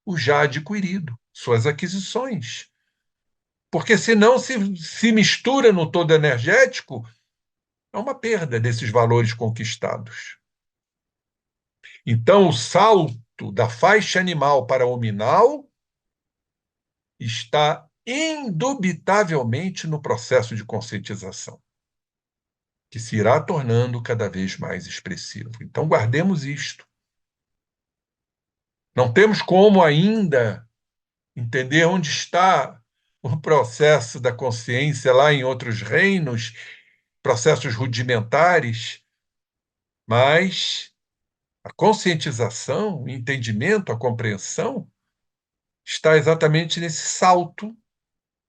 o já adquirido, suas aquisições. Porque senão se mistura no todo energético, é uma perda desses valores conquistados. Então, o salto da faixa animal para o hominal está indubitavelmente no processo de conscientização, que se irá tornando cada vez mais expressivo. Então, guardemos isto. Não temos como ainda entender onde está o processo da consciência lá em outros reinos, processos rudimentares, mas a conscientização, o entendimento, a compreensão está exatamente nesse salto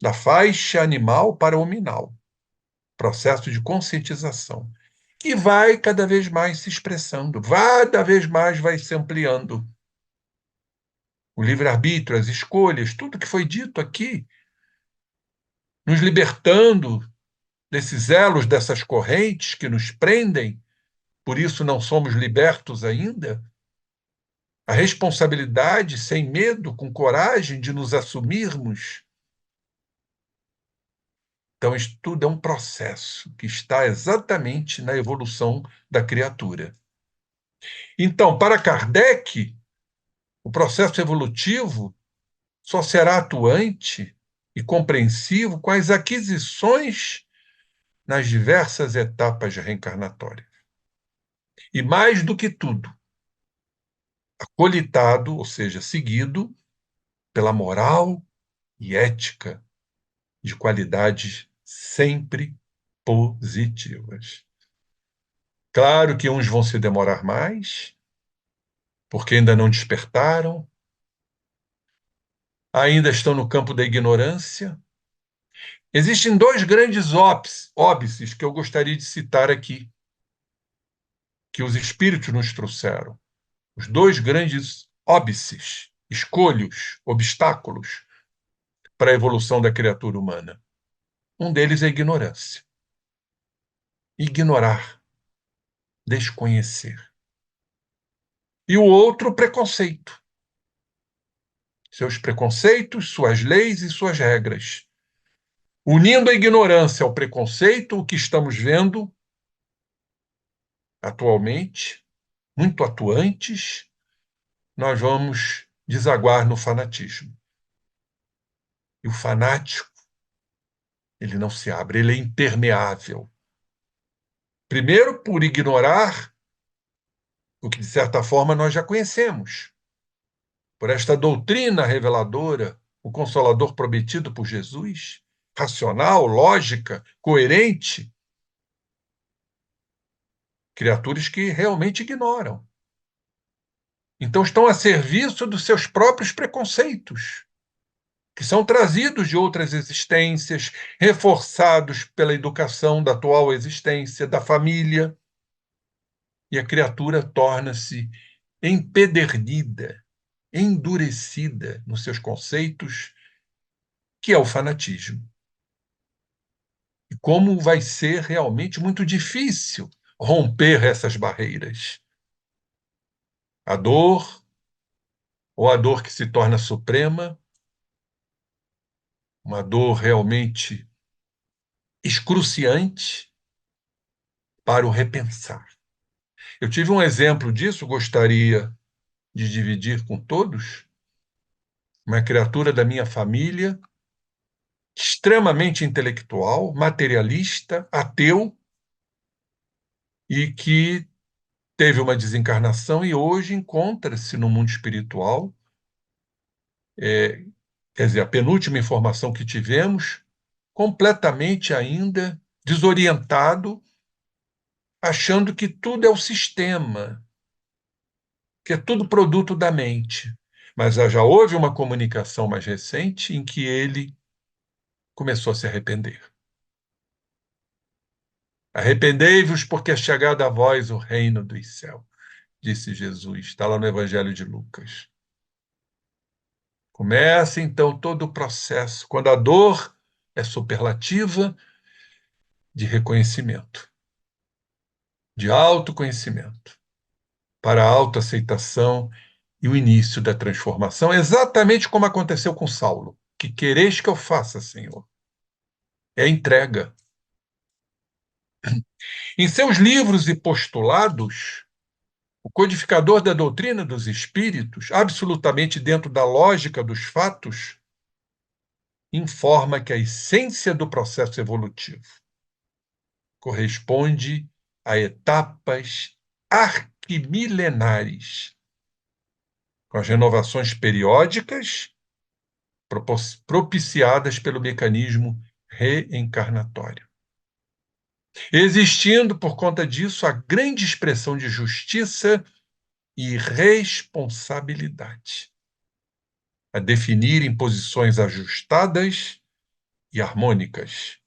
da faixa animal para o hominal, processo de conscientização, que vai cada vez mais se expressando, cada vez mais vai se ampliando. O livre-arbítrio, as escolhas, tudo que foi dito aqui, nos libertando desses elos, dessas correntes que nos prendem, por isso não somos libertos ainda. A responsabilidade, sem medo, com coragem de nos assumirmos. Então, isso tudo é um processo que está exatamente na evolução da criatura. Então, para Kardec, o processo evolutivo só será atuante e compreensivo com as aquisições nas diversas etapas reencarnatórias. E mais do que tudo, acolitado, ou seja, seguido pela moral e ética de qualidades sempre positivas. Claro que uns vão se demorar mais, porque ainda não despertaram, ainda estão no campo da ignorância. Existem dois grandes óbices que eu gostaria de citar aqui, que os espíritos nos trouxeram. Os dois grandes óbices, escolhos, obstáculos para a evolução da criatura humana. Um deles é a ignorância. Ignorar, desconhecer. E o outro, o preconceito. Seus preconceitos, suas leis e suas regras. Unindo a ignorância ao preconceito, o que estamos vendo atualmente, muito atuantes, nós vamos desaguar no fanatismo. E o fanático, ele não se abre, ele é impermeável. Primeiro, por ignorar o que, de certa forma, nós já conhecemos. Por esta doutrina reveladora, o Consolador prometido por Jesus, racional, lógica, coerente, criaturas que realmente ignoram. Então estão a serviço dos seus próprios preconceitos, que são trazidos de outras existências, reforçados pela educação da atual existência, da família, e a criatura torna-se empedernida, endurecida nos seus conceitos, que é o fanatismo. E como vai ser realmente muito difícil romper essas barreiras. A dor, ou a dor que se torna suprema, uma dor realmente excruciante para o repensar. Eu tive um exemplo disso, gostaria de dividir com todos. Uma criatura da minha família, extremamente intelectual, materialista, ateu, e que teve uma desencarnação e hoje encontra-se no mundo espiritual. Quer dizer, a penúltima informação que tivemos, completamente ainda desorientado, achando que tudo é o sistema, que é tudo produto da mente. Mas já houve uma comunicação mais recente em que ele começou a se arrepender. Arrependei-vos, porque é chegado a vós o reino dos céus, disse Jesus. Está lá no Evangelho de Lucas. Começa, então, todo o processo, quando a dor é superlativa, de reconhecimento, de autoconhecimento, para a autoaceitação e o início da transformação, exatamente como aconteceu com Saulo. Que quereis que eu faça, Senhor? É entrega. Em seus livros e postulados, o codificador da doutrina dos espíritos, absolutamente dentro da lógica dos fatos, informa que a essência do processo evolutivo corresponde a etapas arquimilenares, com as renovações periódicas propiciadas pelo mecanismo reencarnatório. Existindo, por conta disso, a grande expressão de justiça e responsabilidade, a definir em posições ajustadas e harmônicas.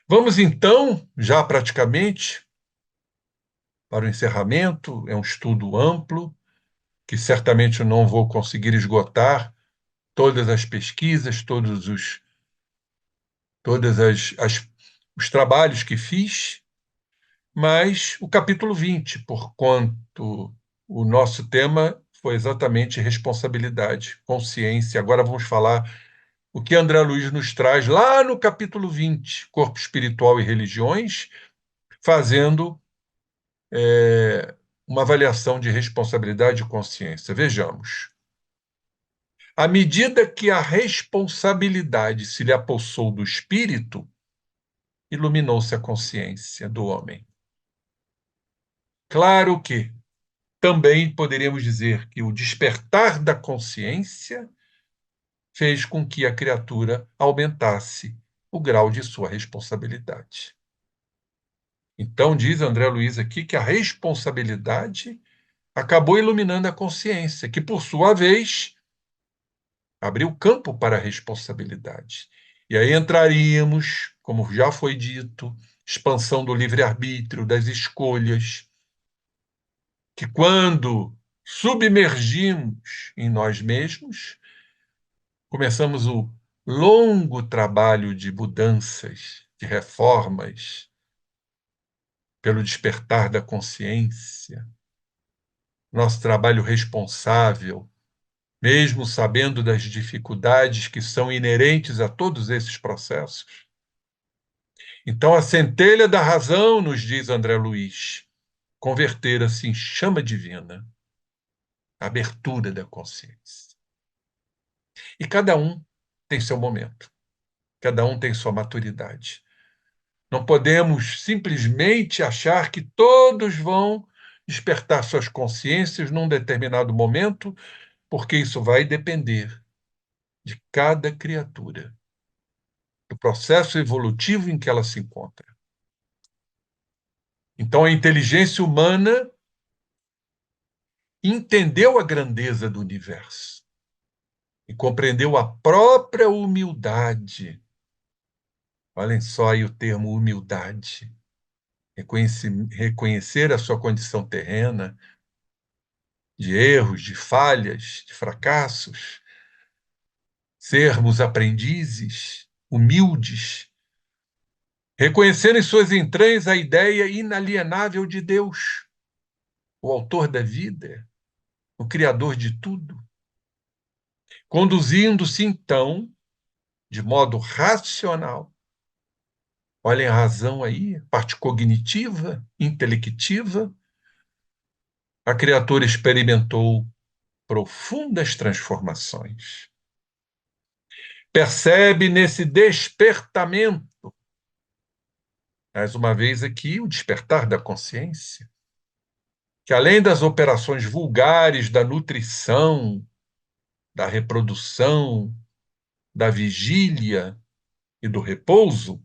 Vamos, então, já praticamente, para o encerramento. É um estudo amplo, que certamente eu não vou conseguir esgotar todas as pesquisas, os trabalhos que fiz, mas o capítulo 20, porquanto o nosso tema foi exatamente responsabilidade, consciência. Agora vamos falar o que André Luiz nos traz lá no capítulo 20, Corpo Espiritual e Religiões, fazendo uma avaliação de responsabilidade e consciência. Vejamos. À medida que a responsabilidade se lhe apossou do espírito, iluminou-se a consciência do homem. Claro que também poderíamos dizer que o despertar da consciência fez com que a criatura aumentasse o grau de sua responsabilidade. Então, diz André Luiz aqui que a responsabilidade acabou iluminando a consciência, que, por sua vez, abriu campo para a responsabilidade. E aí entraríamos, como já foi dito, expansão do livre-arbítrio, das escolhas, que quando submergimos em nós mesmos, começamos longo trabalho de mudanças, de reformas, pelo despertar da consciência, nosso trabalho responsável, mesmo sabendo das dificuldades que são inerentes a todos esses processos. Então, a centelha da razão, nos diz André Luiz, converter-se em chama divina, abertura da consciência. E cada um tem seu momento, cada um tem sua maturidade. Não podemos simplesmente achar que todos vão despertar suas consciências num determinado momento, porque isso vai depender de cada criatura, do processo evolutivo em que ela se encontra. Então, a inteligência humana entendeu a grandeza do universo e compreendeu a própria humildade. Olhem só aí o termo humildade. Reconhecer a sua condição terrena, de erros, de falhas, de fracassos, sermos aprendizes, humildes, reconhecer em suas entranhas a ideia inalienável de Deus, o autor da vida, o criador de tudo, conduzindo-se então de modo racional. Olhem a razão aí, parte cognitiva, intelectiva. A criatura experimentou profundas transformações. Percebe nesse despertamento, mais uma vez aqui, o despertar da consciência, que além das operações vulgares da nutrição, da reprodução, da vigília e do repouso,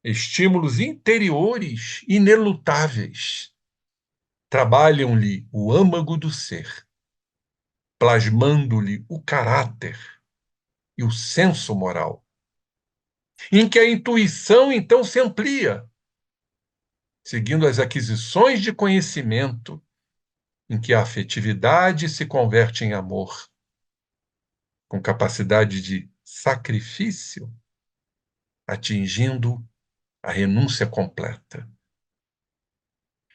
estímulos interiores inelutáveis trabalham-lhe o âmago do ser, plasmando-lhe o caráter e o senso moral, em que a intuição então se amplia, seguindo as aquisições de conhecimento, em que a afetividade se converte em amor, com capacidade de sacrifício, atingindo a renúncia completa.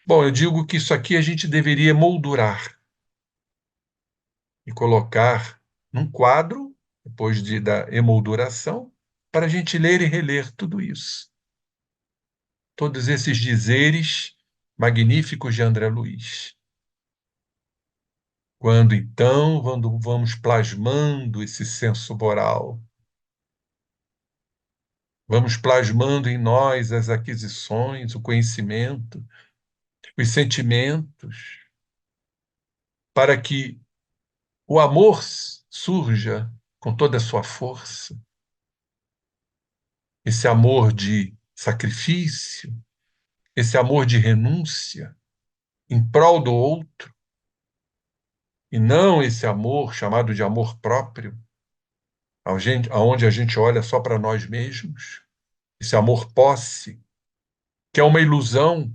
Bom, eu digo que isso aqui a gente deveria moldurar e colocar num quadro, depois da emolduração, para a gente ler e reler tudo isso. Todos esses dizeres magníficos de André Luiz. Quando então vamos plasmando esse senso moral, vamos plasmando em nós as aquisições, o conhecimento, os sentimentos, para que o amor surja com toda a sua força. Esse amor de sacrifício, esse amor de renúncia em prol do outro, e não esse amor chamado de amor próprio, onde a gente olha só para nós mesmos, esse amor posse, que é uma ilusão,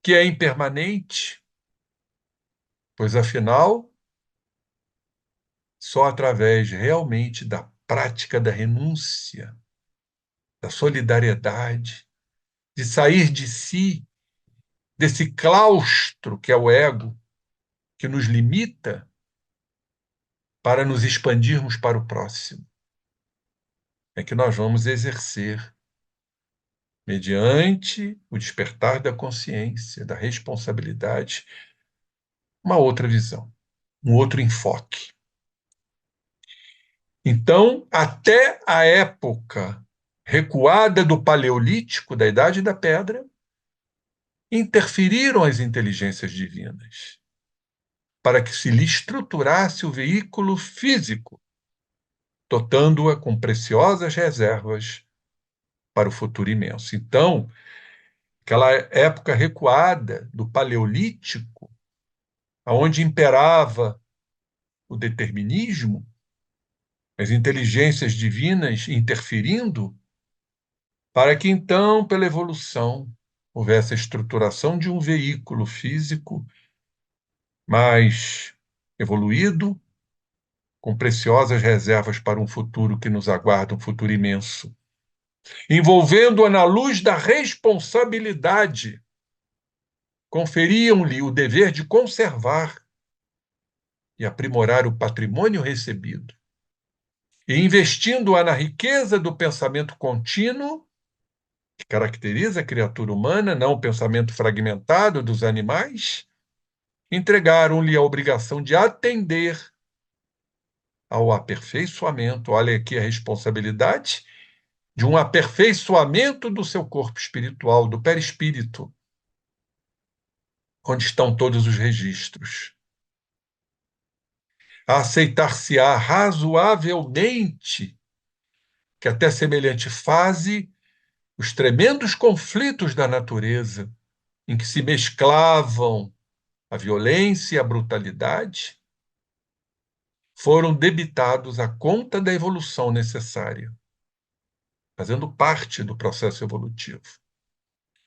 que é impermanente, pois afinal, só através realmente da prática da renúncia, da solidariedade, de sair de si, desse claustro que é o ego, que nos limita, para nos expandirmos para o próximo. É que nós vamos exercer, mediante o despertar da consciência, da responsabilidade, uma outra visão, um outro enfoque. Então, até a época recuada do Paleolítico, da Idade da Pedra, interferiram as inteligências divinas para que se lhe estruturasse o veículo físico, dotando-a com preciosas reservas para o futuro imenso. Então, aquela época recuada do Paleolítico, onde imperava o determinismo, as inteligências divinas interferindo, para que então, pela evolução, houvesse a estruturação de um veículo físico mais evoluído, com preciosas reservas para um futuro que nos aguarda, um futuro imenso, envolvendo-a na luz da responsabilidade. Conferiam-lhe o dever de conservar e aprimorar o patrimônio recebido, e investindo-a na riqueza do pensamento contínuo, que caracteriza a criatura humana, não o pensamento fragmentado dos animais, entregaram-lhe a obrigação de atender ao aperfeiçoamento, olha aqui a responsabilidade, de um aperfeiçoamento do seu corpo espiritual, do perispírito, onde estão todos os registros. A aceitar-se-á razoavelmente que até semelhante fase os tremendos conflitos da natureza, em que se mesclavam a violência e a brutalidade, foram debitados à conta da evolução necessária, fazendo parte do processo evolutivo,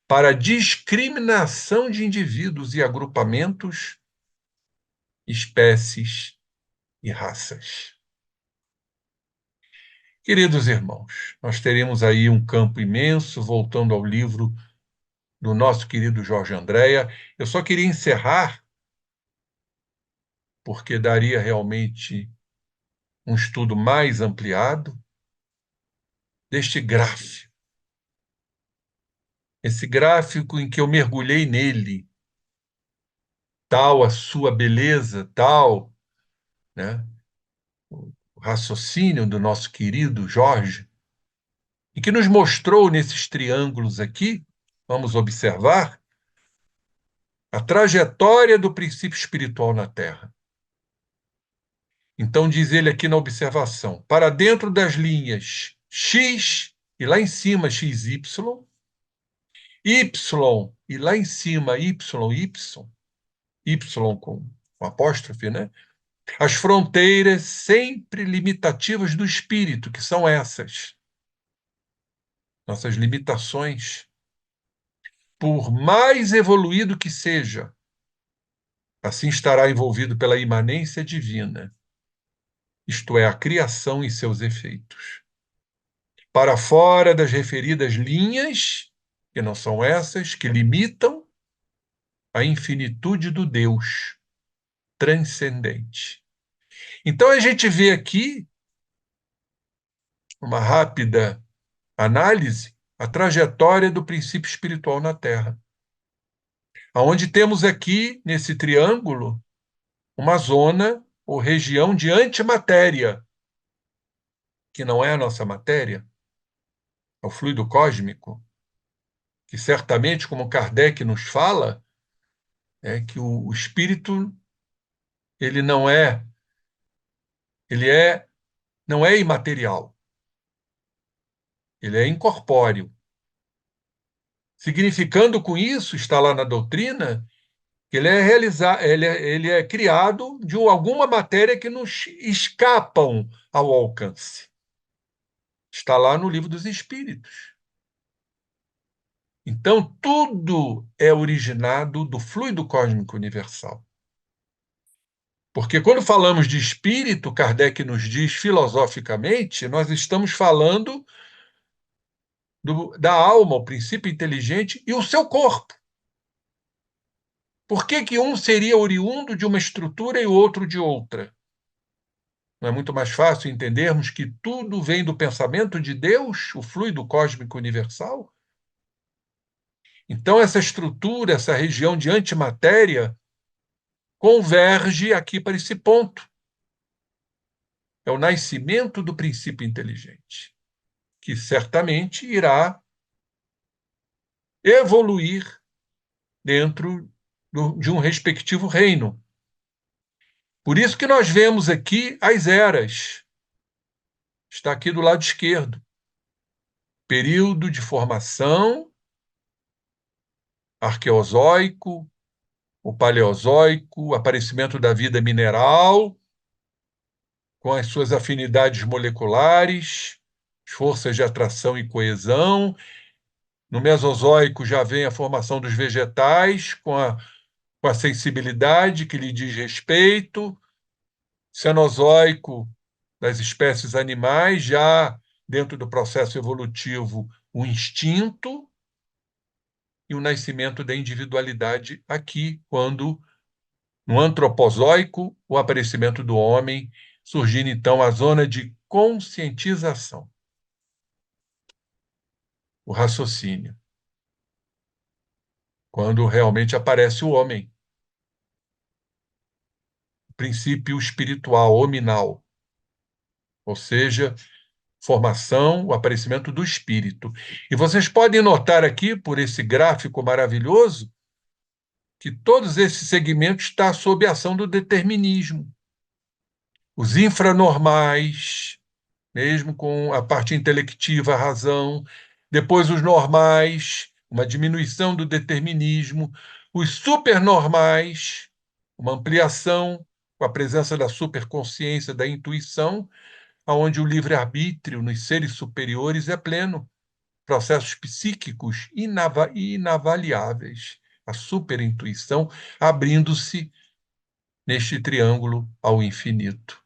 para a discriminação de indivíduos e agrupamentos, espécies e raças. Queridos irmãos, nós teremos aí um campo imenso, voltando ao livro do nosso querido Jorge Andréa. Eu só queria encerrar, porque daria realmente um estudo mais ampliado, deste gráfico. Esse gráfico em que eu mergulhei nele, tal a sua beleza, tal, né, o raciocínio do nosso querido Jorge, e que nos mostrou nesses triângulos aqui, vamos observar, a trajetória do princípio espiritual na Terra. Então, diz ele aqui na observação, para dentro das linhas X e lá em cima XY, Y e lá em cima YY, Y com apóstrofe, né? As fronteiras sempre limitativas do espírito, que são essas, nossas limitações. Por mais evoluído que seja, assim estará envolvido pela imanência divina, isto é, a criação e seus efeitos. Para fora das referidas linhas, que não são essas, que limitam a infinitude do Deus transcendente. Então a gente vê aqui uma rápida análise, a trajetória do princípio espiritual na Terra. Onde temos aqui, nesse triângulo, uma zona ou região de antimatéria, que não é a nossa matéria, é o fluido cósmico, que certamente, como Kardec nos fala, é que o espírito ele não é imaterial, ele é incorpóreo. Significando com isso, está lá na doutrina, que ele é criado de alguma matéria que nos escapam ao alcance. Está lá no Livro dos Espíritos. Então, tudo é originado do fluido cósmico universal. Porque quando falamos de espírito, Kardec nos diz filosoficamente, nós estamos falando da alma, o princípio inteligente, e o seu corpo. Por que que um seria oriundo de uma estrutura e o outro de outra? Não é muito mais fácil entendermos que tudo vem do pensamento de Deus, o fluido cósmico universal? Então, essa estrutura, essa região de antimatéria, converge aqui para esse ponto. É o nascimento do princípio inteligente, que certamente irá evoluir dentro de um respectivo reino. Por isso que nós vemos aqui as eras. Está aqui do lado esquerdo. Período de formação, arqueozoico, o paleozoico, o aparecimento da vida mineral, com as suas afinidades moleculares, forças de atração e coesão. No Mesozoico já vem a formação dos vegetais, com a sensibilidade que lhe diz respeito, Cenozoico das espécies animais, já dentro do processo evolutivo, o instinto e o nascimento da individualidade aqui, quando, no antropozoico, o aparecimento do homem, surgindo, então, a zona de conscientização, o raciocínio, quando realmente aparece o homem, o princípio espiritual, hominal, ou seja, formação, o aparecimento do espírito. E vocês podem notar aqui, por esse gráfico maravilhoso, que todos esses segmentos estão sob a ação do determinismo. Os infranormais, mesmo com a parte intelectiva, a razão, depois os normais, uma diminuição do determinismo, os supernormais, uma ampliação com a presença da superconsciência, da intuição, onde o livre-arbítrio nos seres superiores é pleno, processos psíquicos inavaliáveis, a superintuição abrindo-se neste triângulo ao infinito,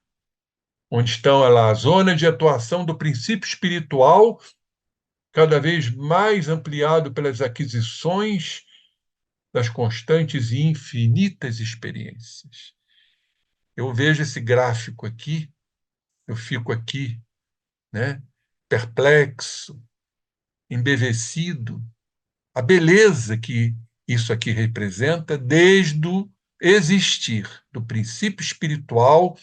onde estão lá a zona de atuação do princípio espiritual, cada vez mais ampliado pelas aquisições das constantes e infinitas experiências. Eu vejo esse gráfico aqui, eu fico aqui, né, perplexo, embevecido, a beleza que isso aqui representa desde o existir do princípio espiritual.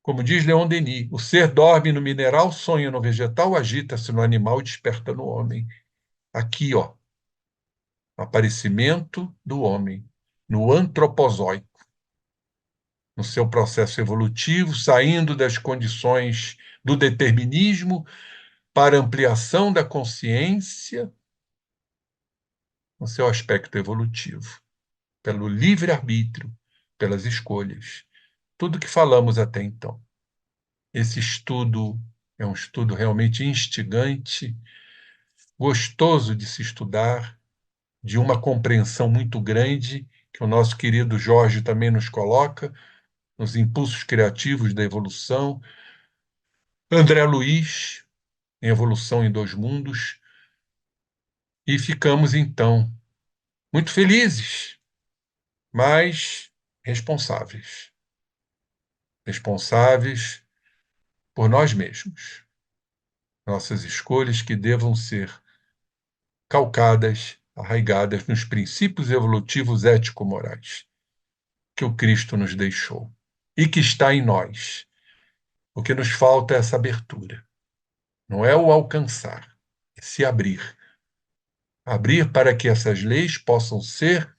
Como diz Leon Denis, o ser dorme no mineral, sonha no vegetal, agita-se no animal e desperta no homem. Aqui, ó, o aparecimento do homem, no antropozoico, no seu processo evolutivo, saindo das condições do determinismo para ampliação da consciência, no seu aspecto evolutivo, pelo livre-arbítrio, pelas escolhas. Tudo que falamos até então. Esse estudo é um estudo realmente instigante, gostoso de se estudar, de uma compreensão muito grande, que o nosso querido Jorge também nos coloca, nos impulsos criativos da evolução. André Luiz, em Evolução em Dois Mundos. E ficamos, então, muito felizes, mas responsáveis. Responsáveis por nós mesmos. Nossas escolhas que devam ser calcadas, arraigadas nos princípios evolutivos ético-morais que o Cristo nos deixou e que está em nós. O que nos falta é essa abertura. Não é o alcançar, é se abrir. Abrir para que essas leis possam ser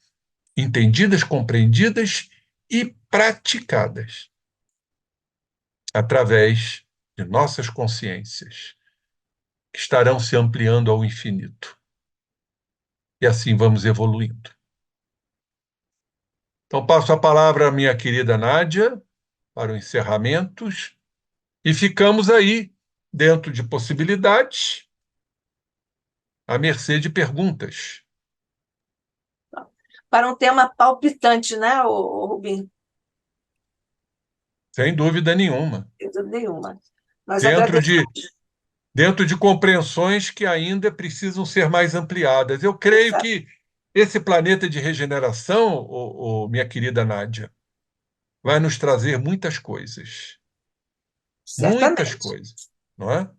entendidas, compreendidas e praticadas através de nossas consciências, que estarão se ampliando ao infinito. E assim vamos evoluindo. Então, passo a palavra à minha querida Nádia para os encerramentos e ficamos aí, dentro de possibilidades, à mercê de perguntas. Para um tema palpitante, né, Rubinho? Sem dúvida nenhuma. Sem dúvida nenhuma. Nós Dentro agradecemos. de compreensões que ainda precisam ser mais ampliadas. Eu creio que esse planeta de regeneração, minha querida Nádia, vai nos trazer muitas coisas. Muitas Certamente. coisas, não é?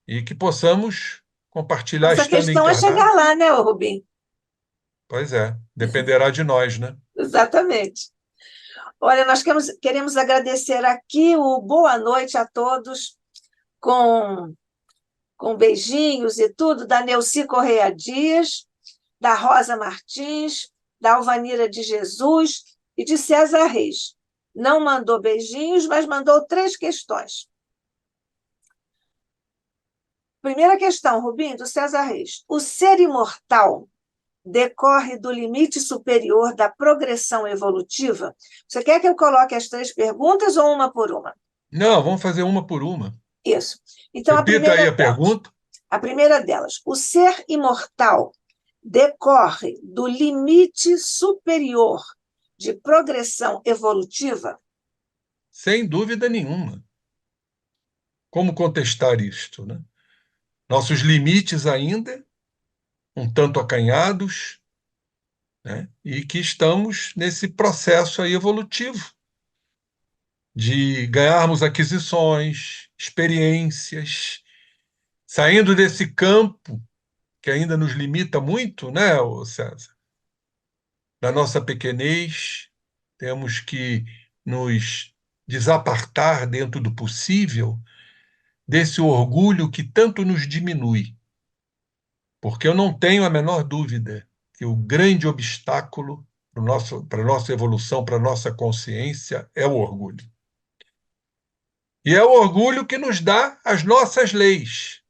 E que possamos compartilhar Nossa estando questão é encarnado. chegar lá, né, Rubinho? Pois é, dependerá de nós, né? Exatamente. Olha, nós queremos agradecer aqui o boa noite a todos, com beijinhos e tudo, da Neuci Correia Dias, da Rosa Martins, da Alvanira de Jesus e de César Reis. Não mandou beijinhos, mas mandou 3 questões. Primeira questão, Rubinho, do César Reis. O ser imortal decorre do limite superior da progressão evolutiva? Você quer que eu coloque as 3 perguntas ou uma por uma? Não, vamos fazer uma por uma. Isso. Então, Repita aí a pergunta. A primeira delas, o ser imortal decorre do limite superior de progressão evolutiva? sem dúvida nenhuma. Como contestar isto, né? Nossos limites ainda, um tanto acanhados, né? E que estamos nesse processo aí evolutivo de ganharmos aquisições, experiências, saindo desse campo que ainda nos limita muito, né, ô César? Da nossa pequenez, temos que nos desapartar dentro do possível desse orgulho que tanto nos diminui, porque eu não tenho a menor dúvida que o grande obstáculo para a nossa evolução, para a nossa consciência, é o orgulho. E é o orgulho que nos dá as nossas leis,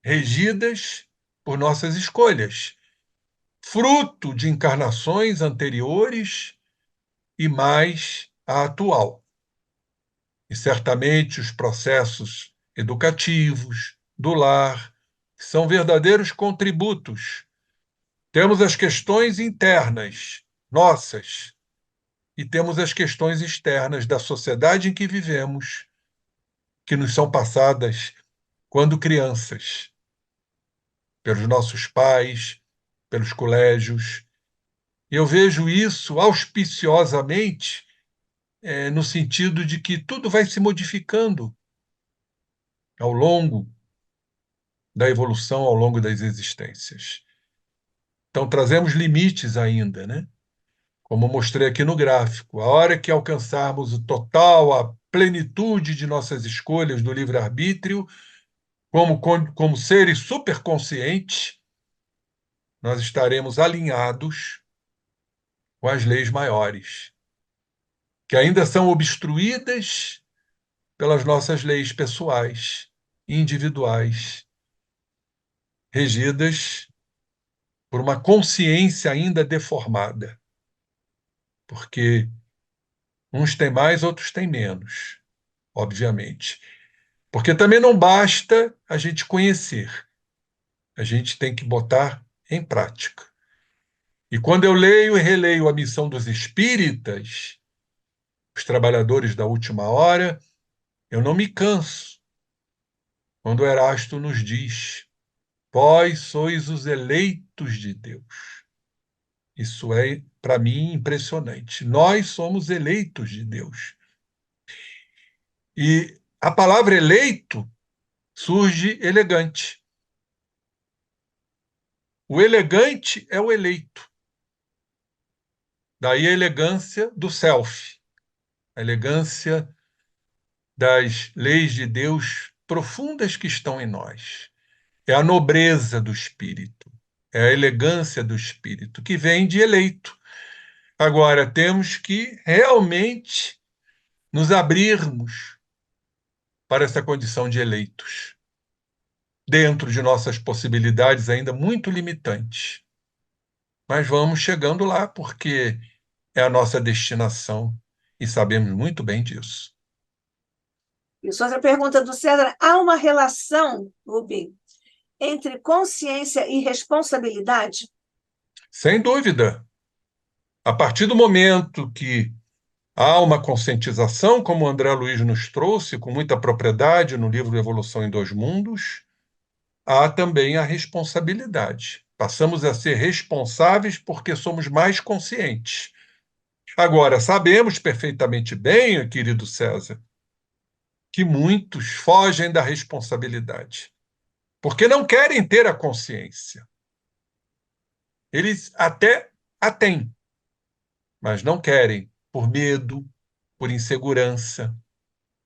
regidas por nossas escolhas, fruto de encarnações anteriores e mais a atual. E certamente os processos educativos, do lar, que são verdadeiros contributos. Temos as questões internas, nossas, e temos as questões externas da sociedade em que vivemos, que nos são passadas quando crianças, pelos nossos pais, pelos colégios. E eu vejo isso auspiciosamente, no sentido de que tudo vai se modificando ao longo da evolução, ao longo das existências. Então, trazemos limites ainda, né? Como mostrei aqui no gráfico. A hora que alcançarmos o total, a plenitude de nossas escolhas do livre-arbítrio, como seres superconscientes, nós estaremos alinhados com as leis maiores, que ainda são obstruídas pelas nossas leis pessoais, individuais, regidas por uma consciência ainda deformada, porque uns têm mais, outros têm menos, obviamente. Porque também não basta a gente conhecer, a gente tem que botar em prática. E quando eu leio e releio a missão dos espíritas, os trabalhadores da última hora, eu não me canso quando Erasto nos diz: vós sois os eleitos de Deus. Isso é, para mim, impressionante. Nós somos eleitos de Deus. E a palavra eleito surge elegante. O elegante é o eleito. Daí a elegância do self, a elegância das leis de Deus profundas que estão em nós. É a nobreza do espírito, é a elegância do espírito, que vem de eleito. Agora, temos que realmente nos abrirmos para essa condição de eleitos, dentro de nossas possibilidades ainda muito limitantes. Mas vamos chegando lá, porque é a nossa destinação e sabemos muito bem disso. Isso, outra pergunta do César. Há uma relação, Rubim, entre consciência e responsabilidade? Sem dúvida. A partir do momento que há uma conscientização, como o André Luiz nos trouxe com muita propriedade no livro Evolução em Dois Mundos, há também a responsabilidade. Passamos a ser responsáveis porque somos mais conscientes. Agora, sabemos perfeitamente bem, querido César, que muitos fogem da responsabilidade, porque não querem ter a consciência. Eles até a têm, mas não querem, por medo, por insegurança,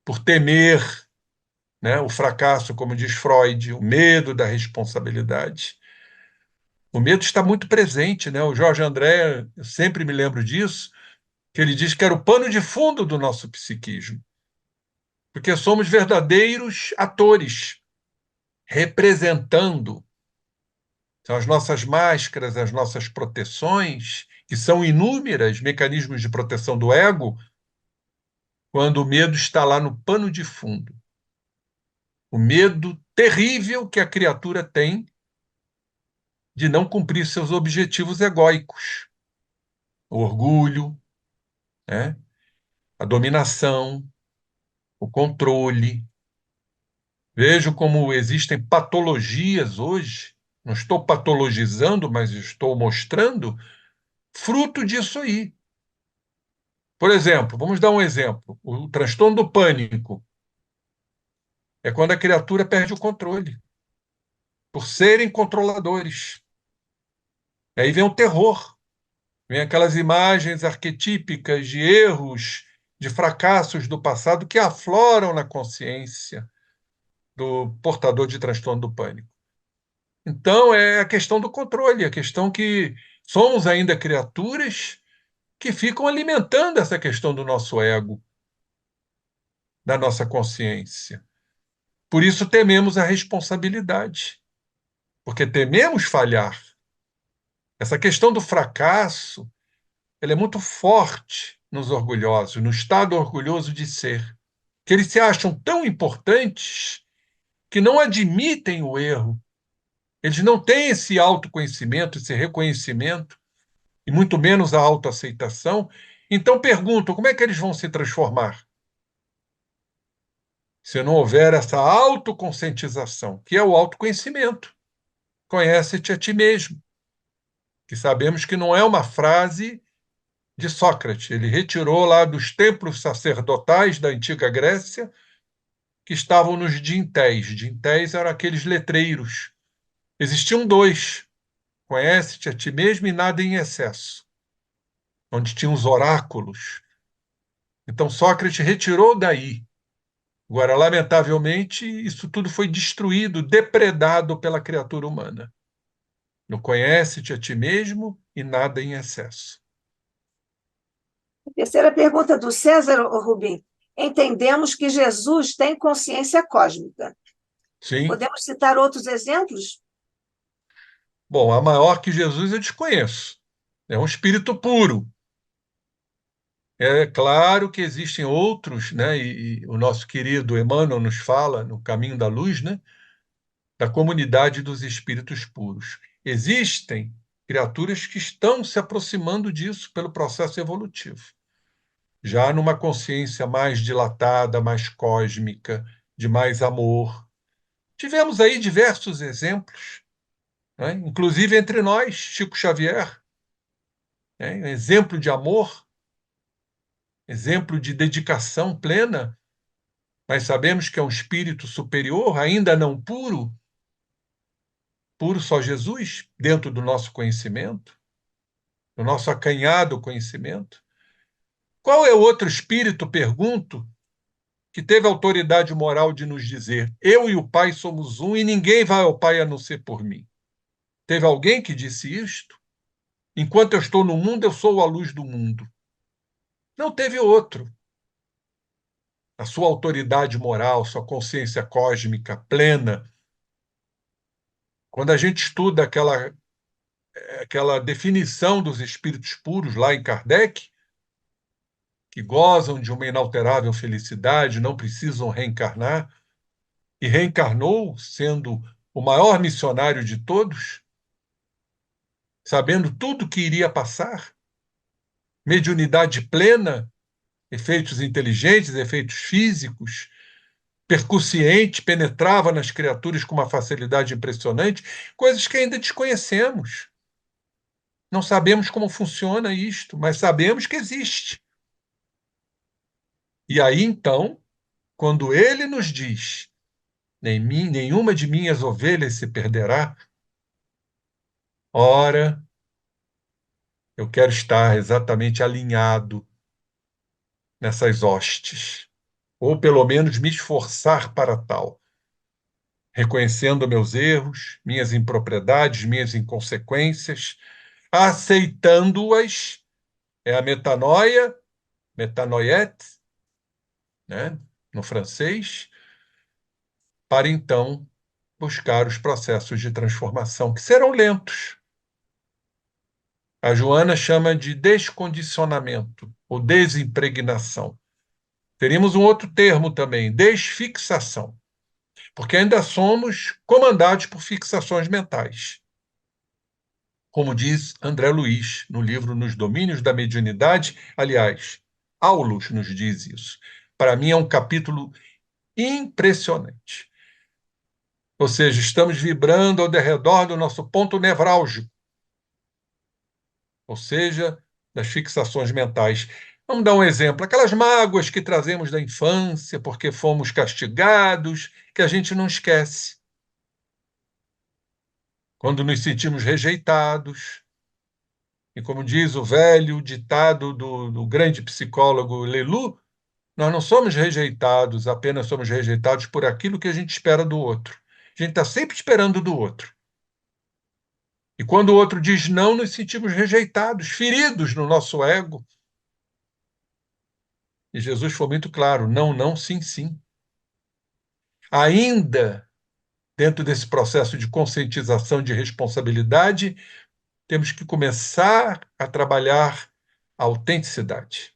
por temer, né, o fracasso, como diz Freud, o medo da responsabilidade. O medo está muito presente, né? O Jorge André, eu sempre me lembro disso, que ele diz que era o pano de fundo do nosso psiquismo, porque somos verdadeiros atores, representando. São as nossas máscaras, as nossas proteções, que são inúmeras mecanismos de proteção do ego, quando o medo está lá no pano de fundo. O medo terrível que a criatura tem de não cumprir seus objetivos egóicos. O orgulho, né? a dominação, o controle. Vejo como existem patologias hoje, não estou patologizando, mas estou mostrando, fruto disso aí. Por exemplo, vamos dar um exemplo: o transtorno do pânico é quando a criatura perde o controle, por serem controladores. Aí vem o terror, vem aquelas imagens arquetípicas de erros, de fracassos do passado que afloram na consciência do portador de transtorno do pânico. Então, é a questão do controle, a questão que somos ainda criaturas que ficam alimentando essa questão do nosso ego, da nossa consciência. Por isso tememos a responsabilidade, porque tememos falhar. Essa questão do fracasso, ela é muito forte nos orgulhosos, no estado orgulhoso de ser, que eles se acham tão importantes que não admitem o erro. Eles não têm esse autoconhecimento, esse reconhecimento, e muito menos a autoaceitação. Então perguntam, como é que eles vão se transformar? Se não houver essa autoconscientização, que é o autoconhecimento. Conhece-te a ti mesmo, que sabemos que não é uma frase de Sócrates. Ele retirou lá dos templos sacerdotais da antiga Grécia, que estavam nos dintéis. Dintéis eram aqueles letreiros. Existiam dois: conhece-te a ti mesmo e nada em excesso, onde tinham os oráculos. Então Sócrates retirou daí. Agora, lamentavelmente, isso tudo foi destruído, depredado pela criatura humana. Não conhece-te a ti mesmo e nada em excesso. Terceira pergunta do César Rubim. Entendemos que Jesus tem consciência cósmica. Sim. Podemos citar outros exemplos? Bom, a maior que Jesus eu desconheço. É um espírito puro. É claro que existem outros, né? E o nosso querido Emmanuel nos fala no Caminho da Luz, né? Da comunidade dos espíritos puros. Existem criaturas que estão se aproximando disso pelo processo evolutivo, já numa consciência mais dilatada, mais cósmica, de mais amor. Tivemos aí diversos exemplos, né? Inclusive entre nós, Chico Xavier, né? Um exemplo de amor, exemplo de dedicação plena, mas sabemos que é um espírito superior, ainda não puro, puro só Jesus, dentro do nosso conhecimento, do nosso acanhado conhecimento. Qual é o outro espírito, pergunto, que teve autoridade moral de nos dizer: eu e o Pai somos um e ninguém vai ao Pai a não ser por mim? Teve alguém que disse isto? Enquanto eu estou no mundo, eu sou a luz do mundo. Não teve outro. A sua autoridade moral, sua consciência cósmica plena. Quando a gente estuda aquela definição dos espíritos puros lá em Kardec, que gozam de uma inalterável felicidade, não precisam reencarnar, e reencarnou sendo o maior missionário de todos, sabendo tudo que iria passar, mediunidade plena, efeitos inteligentes, efeitos físicos, percussiente, penetrava nas criaturas com uma facilidade impressionante, coisas que ainda desconhecemos. Não sabemos como funciona isto, mas sabemos que existe. E aí, então, quando ele nos diz: nenhuma de minhas ovelhas se perderá, ora, eu quero estar exatamente alinhado nessas hostes, ou pelo menos me esforçar para tal, reconhecendo meus erros, minhas impropriedades, minhas inconsequências, aceitando-as, é a metanoia, metanoiete, né, no francês, para então buscar os processos de transformação, que serão lentos. A Joana chama de descondicionamento ou desimpregnação. Teríamos um outro termo também, desfixação, porque ainda somos comandados por fixações mentais. Como diz André Luiz no livro Nos Domínios da Mediunidade, aliás, Aulus nos diz isso. Para mim, é um capítulo impressionante. Ou seja, estamos vibrando ao derredor do nosso ponto nevrálgico, ou seja, das fixações mentais. Vamos dar um exemplo: aquelas mágoas que trazemos da infância porque fomos castigados, que a gente não esquece. Quando nos sentimos rejeitados, e como diz o velho ditado do grande psicólogo Lelou, nós não somos rejeitados, apenas somos rejeitados por aquilo que a gente espera do outro. A gente está sempre esperando do outro. E quando o outro diz não, nos sentimos rejeitados, feridos no nosso ego. E Jesus foi muito claro: não, não, sim, sim. Ainda dentro desse processo de conscientização de responsabilidade, temos que começar a trabalhar a autenticidade.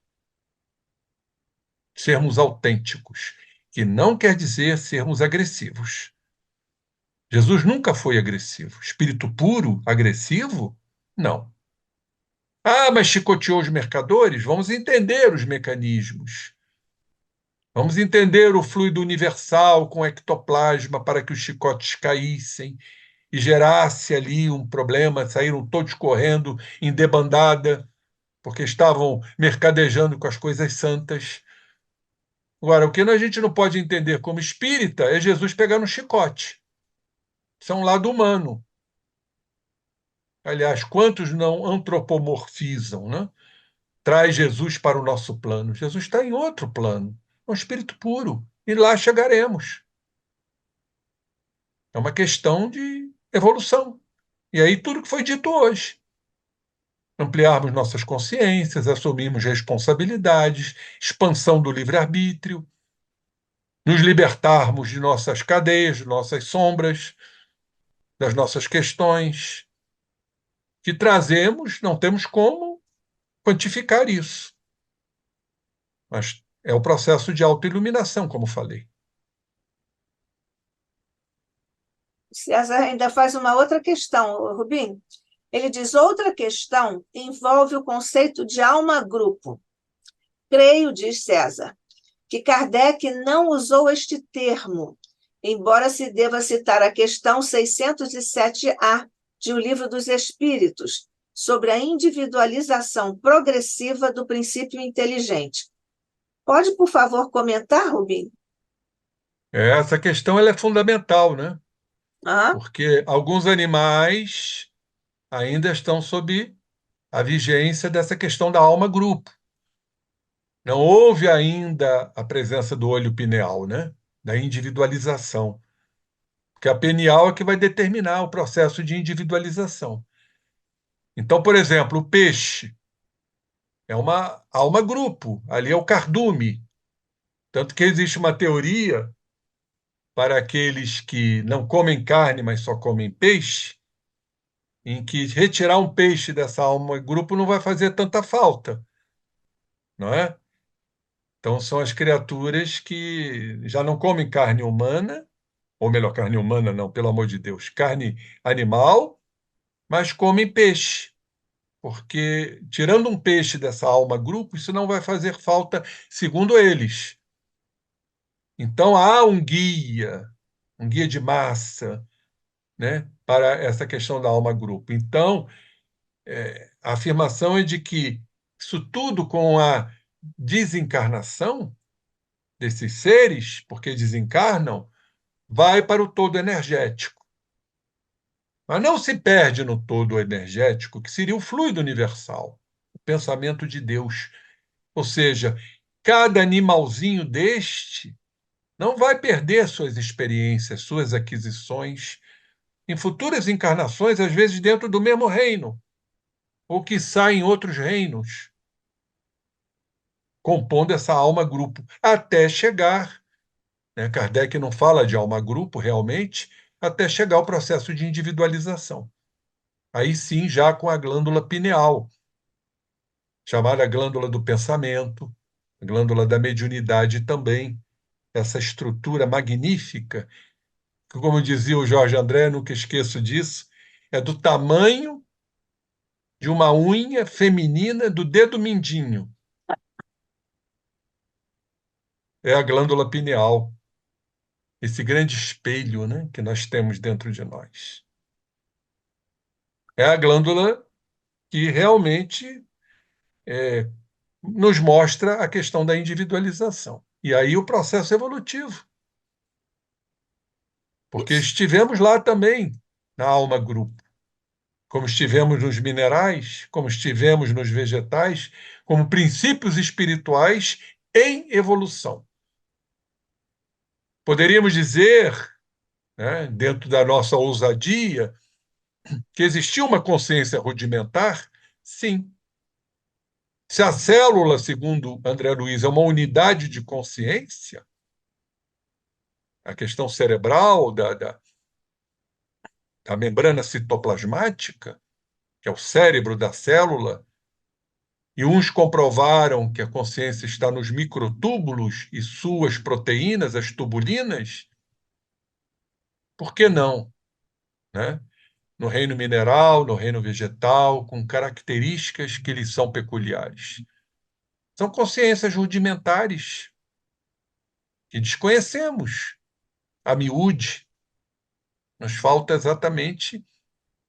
Sermos autênticos, que não quer dizer sermos agressivos. Jesus nunca foi agressivo. Espírito puro, agressivo? Não. Ah, mas chicoteou os mercadores? Vamos entender os mecanismos. Vamos entender o fluido universal com ectoplasma para que os chicotes caíssem e gerasse ali um problema, saíram todos correndo em debandada, porque estavam mercadejando com as coisas santas. Agora, o que a gente não pode entender como espírita é Jesus pegando um chicote. Isso é um lado humano. Aliás, quantos não antropomorfizam, né? Traz Jesus para o nosso plano. Jesus está em outro plano, é um espírito puro, e lá chegaremos. É uma questão de evolução. E aí tudo que foi dito hoje. Ampliarmos nossas consciências, assumirmos responsabilidades, expansão do livre-arbítrio, nos libertarmos de nossas cadeias, de nossas sombras, das nossas questões, que trazemos, não temos como quantificar isso. Mas é o processo de autoiluminação, como falei. César ainda faz uma outra questão, Rubim. Ele diz: outra questão envolve o conceito de alma-grupo. Creio, diz César, que Kardec não usou este termo, embora se deva citar a questão 607A de O Livro dos Espíritos, sobre a individualização progressiva do princípio inteligente. Pode, por favor, comentar, Rubim? Essa questão ela é fundamental, né? Ah, Porque alguns animais ainda estão sob a vigência dessa questão da alma-grupo. Não houve ainda a presença do olho pineal, né? Da individualização. Porque a pineal é que vai determinar o processo de individualização. Então, por exemplo, o peixe é uma alma-grupo, ali é o cardume. Tanto que existe uma teoria para aqueles que não comem carne, mas só comem peixe, em que retirar um peixe dessa alma-grupo não vai fazer tanta falta, não é? Então, são as criaturas que já não comem carne humana, ou melhor, carne humana não, pelo amor de Deus, carne animal, mas comem peixe. Porque, tirando um peixe dessa alma-grupo, isso não vai fazer falta, segundo eles. Então, há um guia de massa, né, para essa questão da alma-grupo. Então, a afirmação é de que isso tudo com a desencarnação desses seres, porque desencarnam, vai para o todo energético. Mas não se perde no todo energético, que seria o fluido universal, o pensamento de Deus. Ou seja, cada animalzinho deste não vai perder suas experiências, suas aquisições, em futuras encarnações, às vezes dentro do mesmo reino, ou quiçá em outros reinos, compondo essa alma-grupo, até chegar, né, Kardec não fala de alma-grupo realmente, até chegar ao processo de individualização. Aí sim, já com a glândula pineal, chamada glândula do pensamento, a glândula da mediunidade também, essa estrutura magnífica, que, como dizia o Jorge André, nunca esqueço disso, é do tamanho de uma unha feminina do dedo mindinho. é a glândula pineal, esse grande espelho, né, que nós temos dentro de nós. É a glândula que realmente nos mostra a questão da individualização. E aí o processo evolutivo. Porque Isso. estivemos lá também, na alma grupo. Como estivemos nos minerais, como estivemos nos vegetais, como princípios espirituais em evolução. Poderíamos dizer, né, dentro da nossa ousadia, que existia uma consciência rudimentar? Sim. Se a célula, segundo André Luiz, é uma unidade de consciência, a questão cerebral da membrana citoplasmática, que é o cérebro da célula, e uns comprovaram que a consciência está nos microtúbulos e suas proteínas, as tubulinas, por que não, né? No reino mineral, no reino vegetal, com características que lhes são peculiares. São consciências rudimentares que desconhecemos a miúde. Nos falta exatamente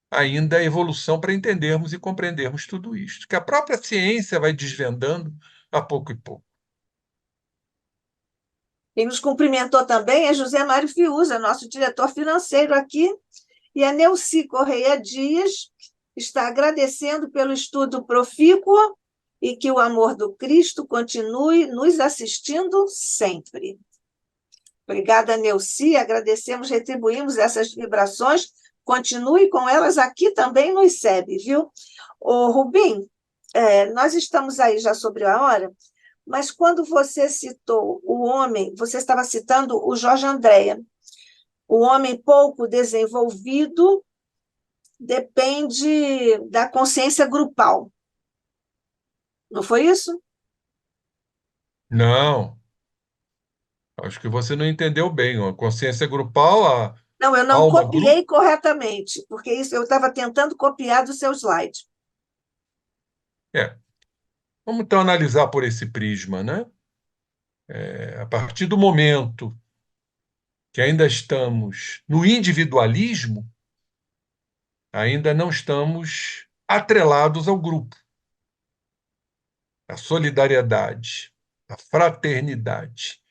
ainda a evolução para entendermos e compreendermos tudo isto, que a própria ciência vai desvendando a pouco e pouco. Quem nos cumprimentou também é José Mário Fiuza, nosso diretor financeiro aqui, e a Neuci Correia Dias está agradecendo pelo estudo profícuo e que o amor do Cristo continue nos assistindo sempre. Obrigada, Neuci, agradecemos, retribuímos essas vibrações, continue com elas aqui também no ICEB, viu? Ô, Rubim, nós estamos aí já sobre a hora, mas quando você citou o homem, você estava citando o Jorge Andréa, o homem pouco desenvolvido depende da consciência grupal. Não foi isso? Não, acho que você não entendeu bem. A consciência grupal, a Não, eu não alma grupo. copiei corretamente, porque isso eu estava tentando copiar do seu slide. É. Vamos então analisar por esse prisma, né? A partir do momento que ainda estamos no individualismo, ainda não estamos atrelados ao grupo, à solidariedade, à fraternidade.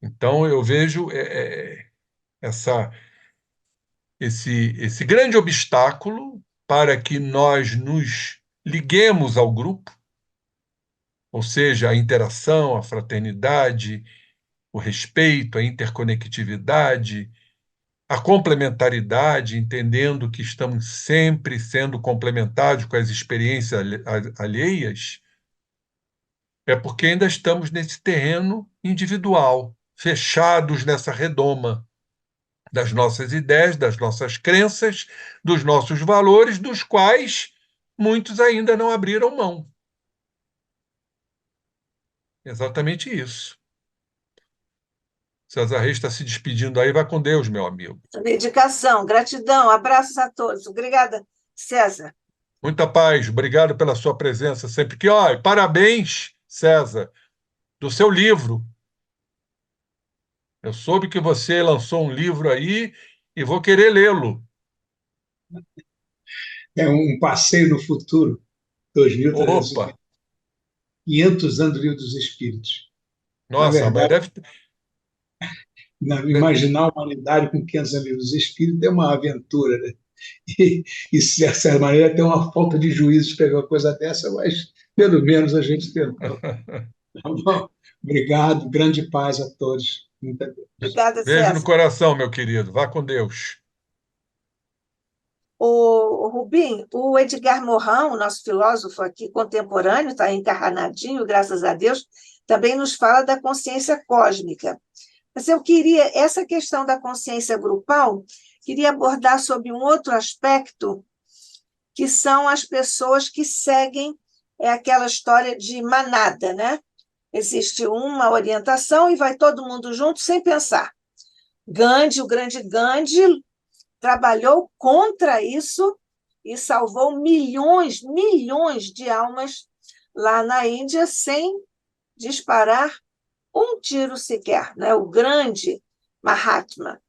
Então, eu vejo essa, esse grande obstáculo para que nós nos liguemos ao grupo, ou seja, a interação, a fraternidade, o respeito, a interconectividade, a complementaridade, entendendo que estamos sempre sendo complementados com as experiências alheias, é porque ainda estamos nesse terreno individual, fechados nessa redoma das nossas ideias, das nossas crenças, dos nossos valores, dos quais muitos ainda não abriram mão. Exatamente isso. César Reis está se despedindo aí, vai com Deus, meu amigo. Dedicação, gratidão, abraços a todos. Obrigada, César. Muita paz, obrigado pela sua presença sempre que, ó, parabéns, César, do seu livro. Eu soube que você lançou um livro aí e vou querer lê-lo. É um passeio no futuro, 2300, Opa, 500 anos do Livro dos Espíritos. Na nossa, mas verdade, deve. imaginar a humanidade com 500 anos do Livro dos Espíritos é uma aventura, né? E de certa maneira, tem uma falta de juízo de pegar uma coisa dessa, mas pelo menos a gente tentou. Tá bom? Obrigado, grande paz a todos. Muita Deus. Obrigada, Beijo no César. coração, meu querido. Vá com Deus. O Rubim, o Edgar Morin, nosso filósofo aqui contemporâneo, está encarnadinho, graças a Deus, também nos fala da consciência cósmica. Mas eu queria, essa questão da consciência grupal, queria abordar sobre um outro aspecto, que são as pessoas que seguem aquela história de manada, né? Existe uma orientação e vai todo mundo junto sem pensar. Gandhi, o grande Gandhi, trabalhou contra isso e salvou milhões, milhões de almas lá na Índia sem disparar um tiro sequer, né? O grande Mahatma.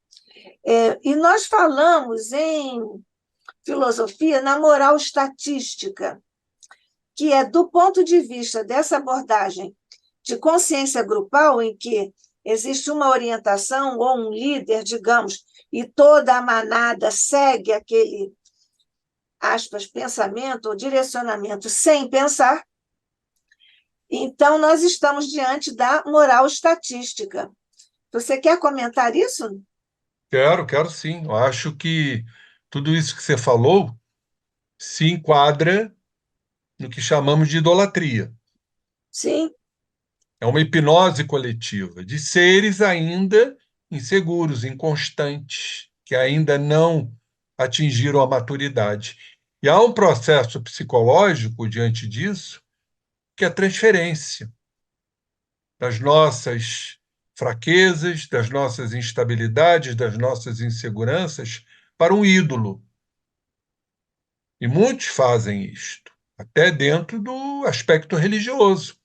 E nós falamos em filosofia na moral estatística, que é do ponto de vista dessa abordagem de consciência grupal, em que existe uma orientação ou um líder, digamos, e toda a manada segue aquele, aspas, pensamento ou direcionamento sem pensar. Então, nós estamos diante da moral estatística. Você quer comentar isso? Quero sim. Eu acho que tudo isso que você falou se enquadra no que chamamos de idolatria. Sim, É uma hipnose coletiva de seres ainda inseguros, inconstantes, que ainda não atingiram a maturidade. E há um processo psicológico diante disso, que é a transferência das nossas fraquezas, das nossas instabilidades, das nossas inseguranças para um ídolo. E muitos fazem isto, até dentro do aspecto religioso.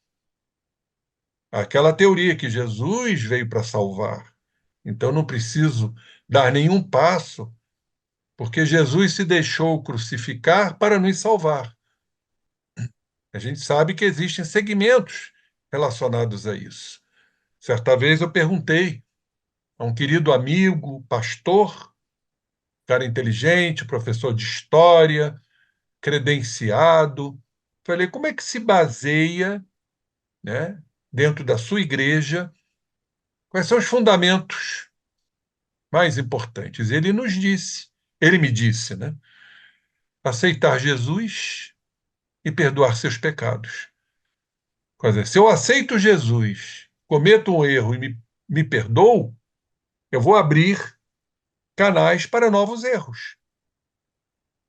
Aquela teoria que Jesus veio para salvar. Então não preciso dar nenhum passo, porque Jesus se deixou crucificar para nos salvar. A gente sabe que existem segmentos relacionados a isso. Certa vez eu perguntei a um querido amigo, pastor, cara inteligente, professor de história, credenciado. Falei, como é que se baseia, né, dentro da sua igreja, quais são os fundamentos mais importantes? Ele me disse, né, aceitar Jesus e perdoar seus pecados. Quer dizer, se eu aceito Jesus, cometo um erro e me perdoo, eu vou abrir canais para novos erros.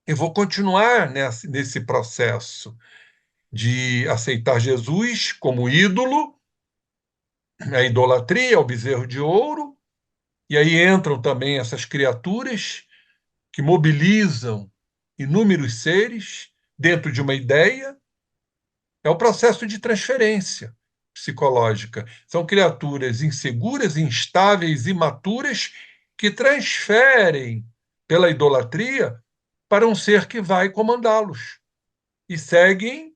Eu vou continuar nesse processo de aceitar Jesus como ídolo, a idolatria, o bezerro de ouro, e aí entram também essas criaturas que mobilizam inúmeros seres dentro de uma ideia. É o processo de transferência psicológica. São criaturas inseguras, instáveis, imaturas, que transferem pela idolatria para um ser que vai comandá-los e seguem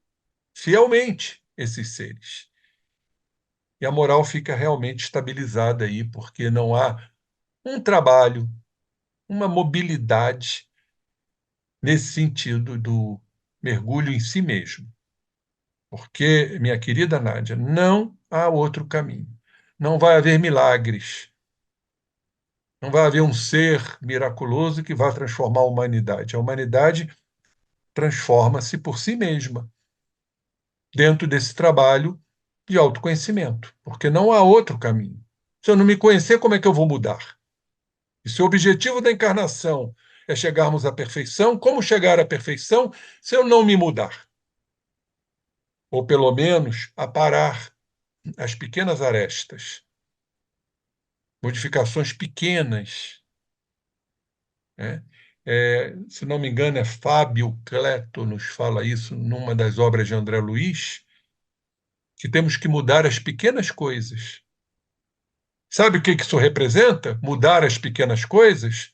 fielmente esses seres. E a moral fica realmente estabilizada aí, porque não há um trabalho, uma mobilidade nesse sentido do mergulho em si mesmo. Porque, minha querida Nádia, não há outro caminho. Não vai haver milagres. Não vai haver um ser miraculoso que vá transformar a humanidade. A humanidade transforma-se por si mesma, dentro desse trabalho de autoconhecimento, porque não há outro caminho. Se eu não me conhecer, como é que eu vou mudar? E se o objetivo da encarnação é chegarmos à perfeição, como chegar à perfeição se eu não me mudar? Ou pelo menos aparar as pequenas arestas, modificações pequenas, né? Se não me engano, é Fábio Cleto nos fala isso numa das obras de André Luiz, que temos que mudar as pequenas coisas. Sabe o que isso representa? Mudar as pequenas coisas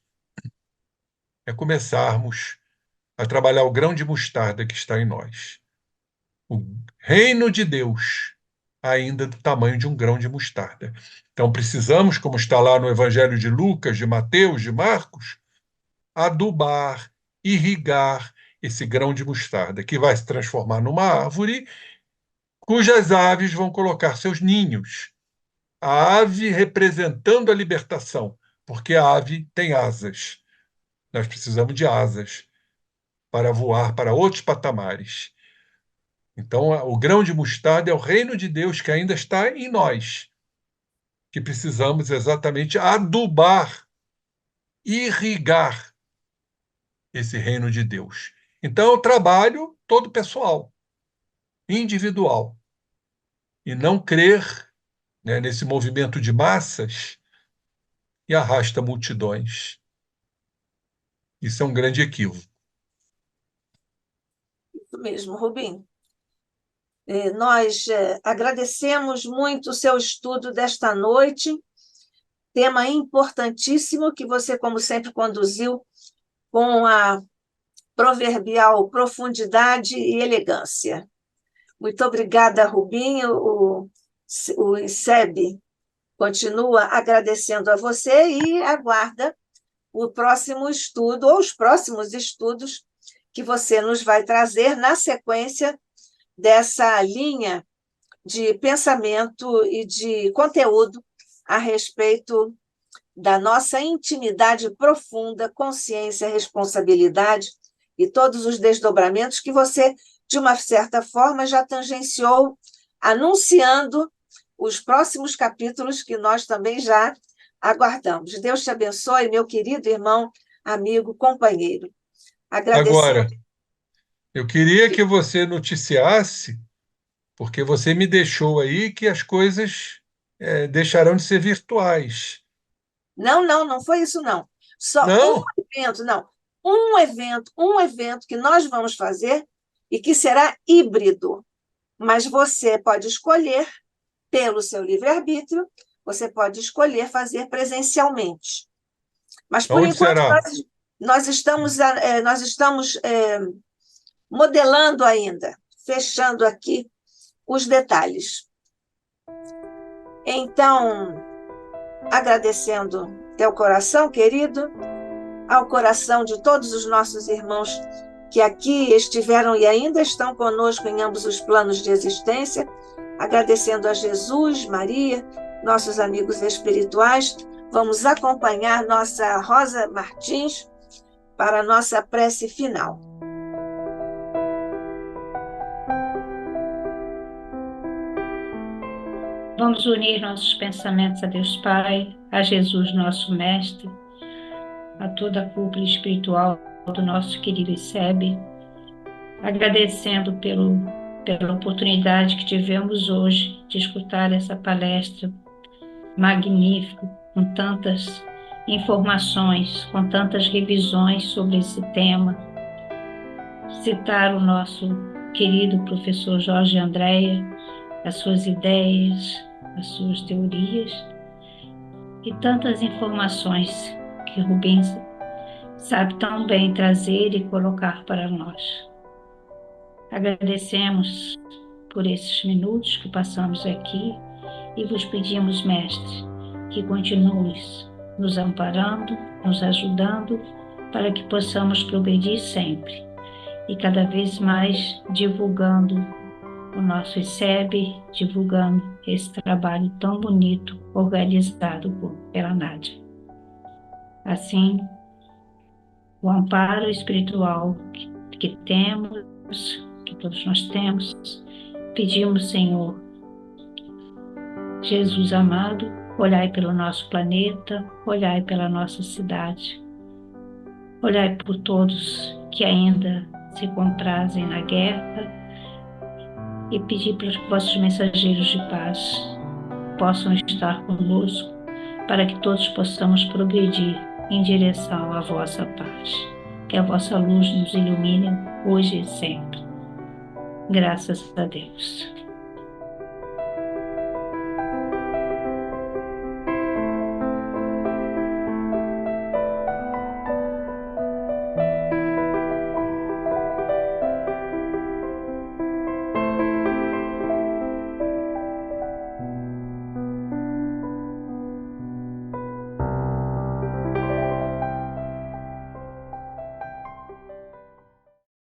é começarmos a trabalhar o grão de mostarda que está em nós. O reino de Deus, ainda do tamanho de um grão de mostarda. Então precisamos, como está lá no Evangelho de Lucas, de Mateus, de Marcos, adubar, irrigar esse grão de mostarda, que vai se transformar numa árvore cujas aves vão colocar seus ninhos. A ave representando a libertação, porque a ave tem asas. Nós precisamos de asas para voar para outros patamares. Então, o grão de mostarda é o reino de Deus que ainda está em nós, que precisamos exatamente adubar, irrigar esse reino de Deus. Então, é o trabalho todo pessoal, individual, e não crer, né, nesse movimento de massas e arrasta multidões. Isso é um grande equívoco. isso mesmo, Rubim. Nós agradecemos muito o seu estudo desta noite, tema importantíssimo que você, como sempre, conduziu com a proverbial profundidade e elegância. Muito obrigada, Rubinho. O ICEB continua agradecendo a você e aguarda o próximo estudo, ou os próximos estudos que você nos vai trazer na sequência dessa linha de pensamento e de conteúdo a respeito da nossa intimidade profunda, consciência, responsabilidade e todos os desdobramentos que você, de uma certa forma, já tangenciou, anunciando os próximos capítulos que nós também já aguardamos. Deus te abençoe, meu querido irmão, amigo, companheiro. Agora, Agradecendo. eu queria que você noticiasse, porque você me deixou aí que as coisas deixarão de ser virtuais. Não foi isso, não. Só um Não? evento, não. Um evento que nós vamos fazer e que será híbrido. Mas você pode escolher, pelo seu livre-arbítrio, você pode escolher fazer presencialmente. Mas, por Onde enquanto, será? nós estamos modelando ainda, fechando aqui os detalhes. Então, agradecendo teu coração, querido, ao coração de todos os nossos irmãos que aqui estiveram e ainda estão conosco em ambos os planos de existência, agradecendo a Jesus, Maria, nossos amigos espirituais. Vamos acompanhar nossa Rosa Martins para a nossa prece final. Vamos unir nossos pensamentos a Deus Pai, a Jesus, nosso Mestre, a toda a cúpula espiritual do nosso querido ICEB, agradecendo pela oportunidade que tivemos hoje de escutar essa palestra magnífica, com tantas informações, com tantas revisões sobre esse tema. Citar o nosso querido professor Jorge Andréa, as suas ideias, as suas teorias e tantas informações que Rubens sabe tão bem trazer e colocar para nós. Agradecemos por esses minutos que passamos aqui e vos pedimos, Mestre, que continues nos amparando, nos ajudando, para que possamos progredir sempre e cada vez mais divulgando o nosso ICEB, divulgando esse trabalho tão bonito, organizado pela Nádia. Assim, o amparo espiritual que temos, que todos nós temos, pedimos, Senhor, Jesus amado, olhai pelo nosso planeta, olhai pela nossa cidade, olhai por todos que ainda se comprazem na guerra e pedir para que vossos mensageiros de paz possam estar conosco para que todos possamos progredir em direção à vossa paz. Que a vossa luz nos ilumine hoje e sempre. Graças a Deus.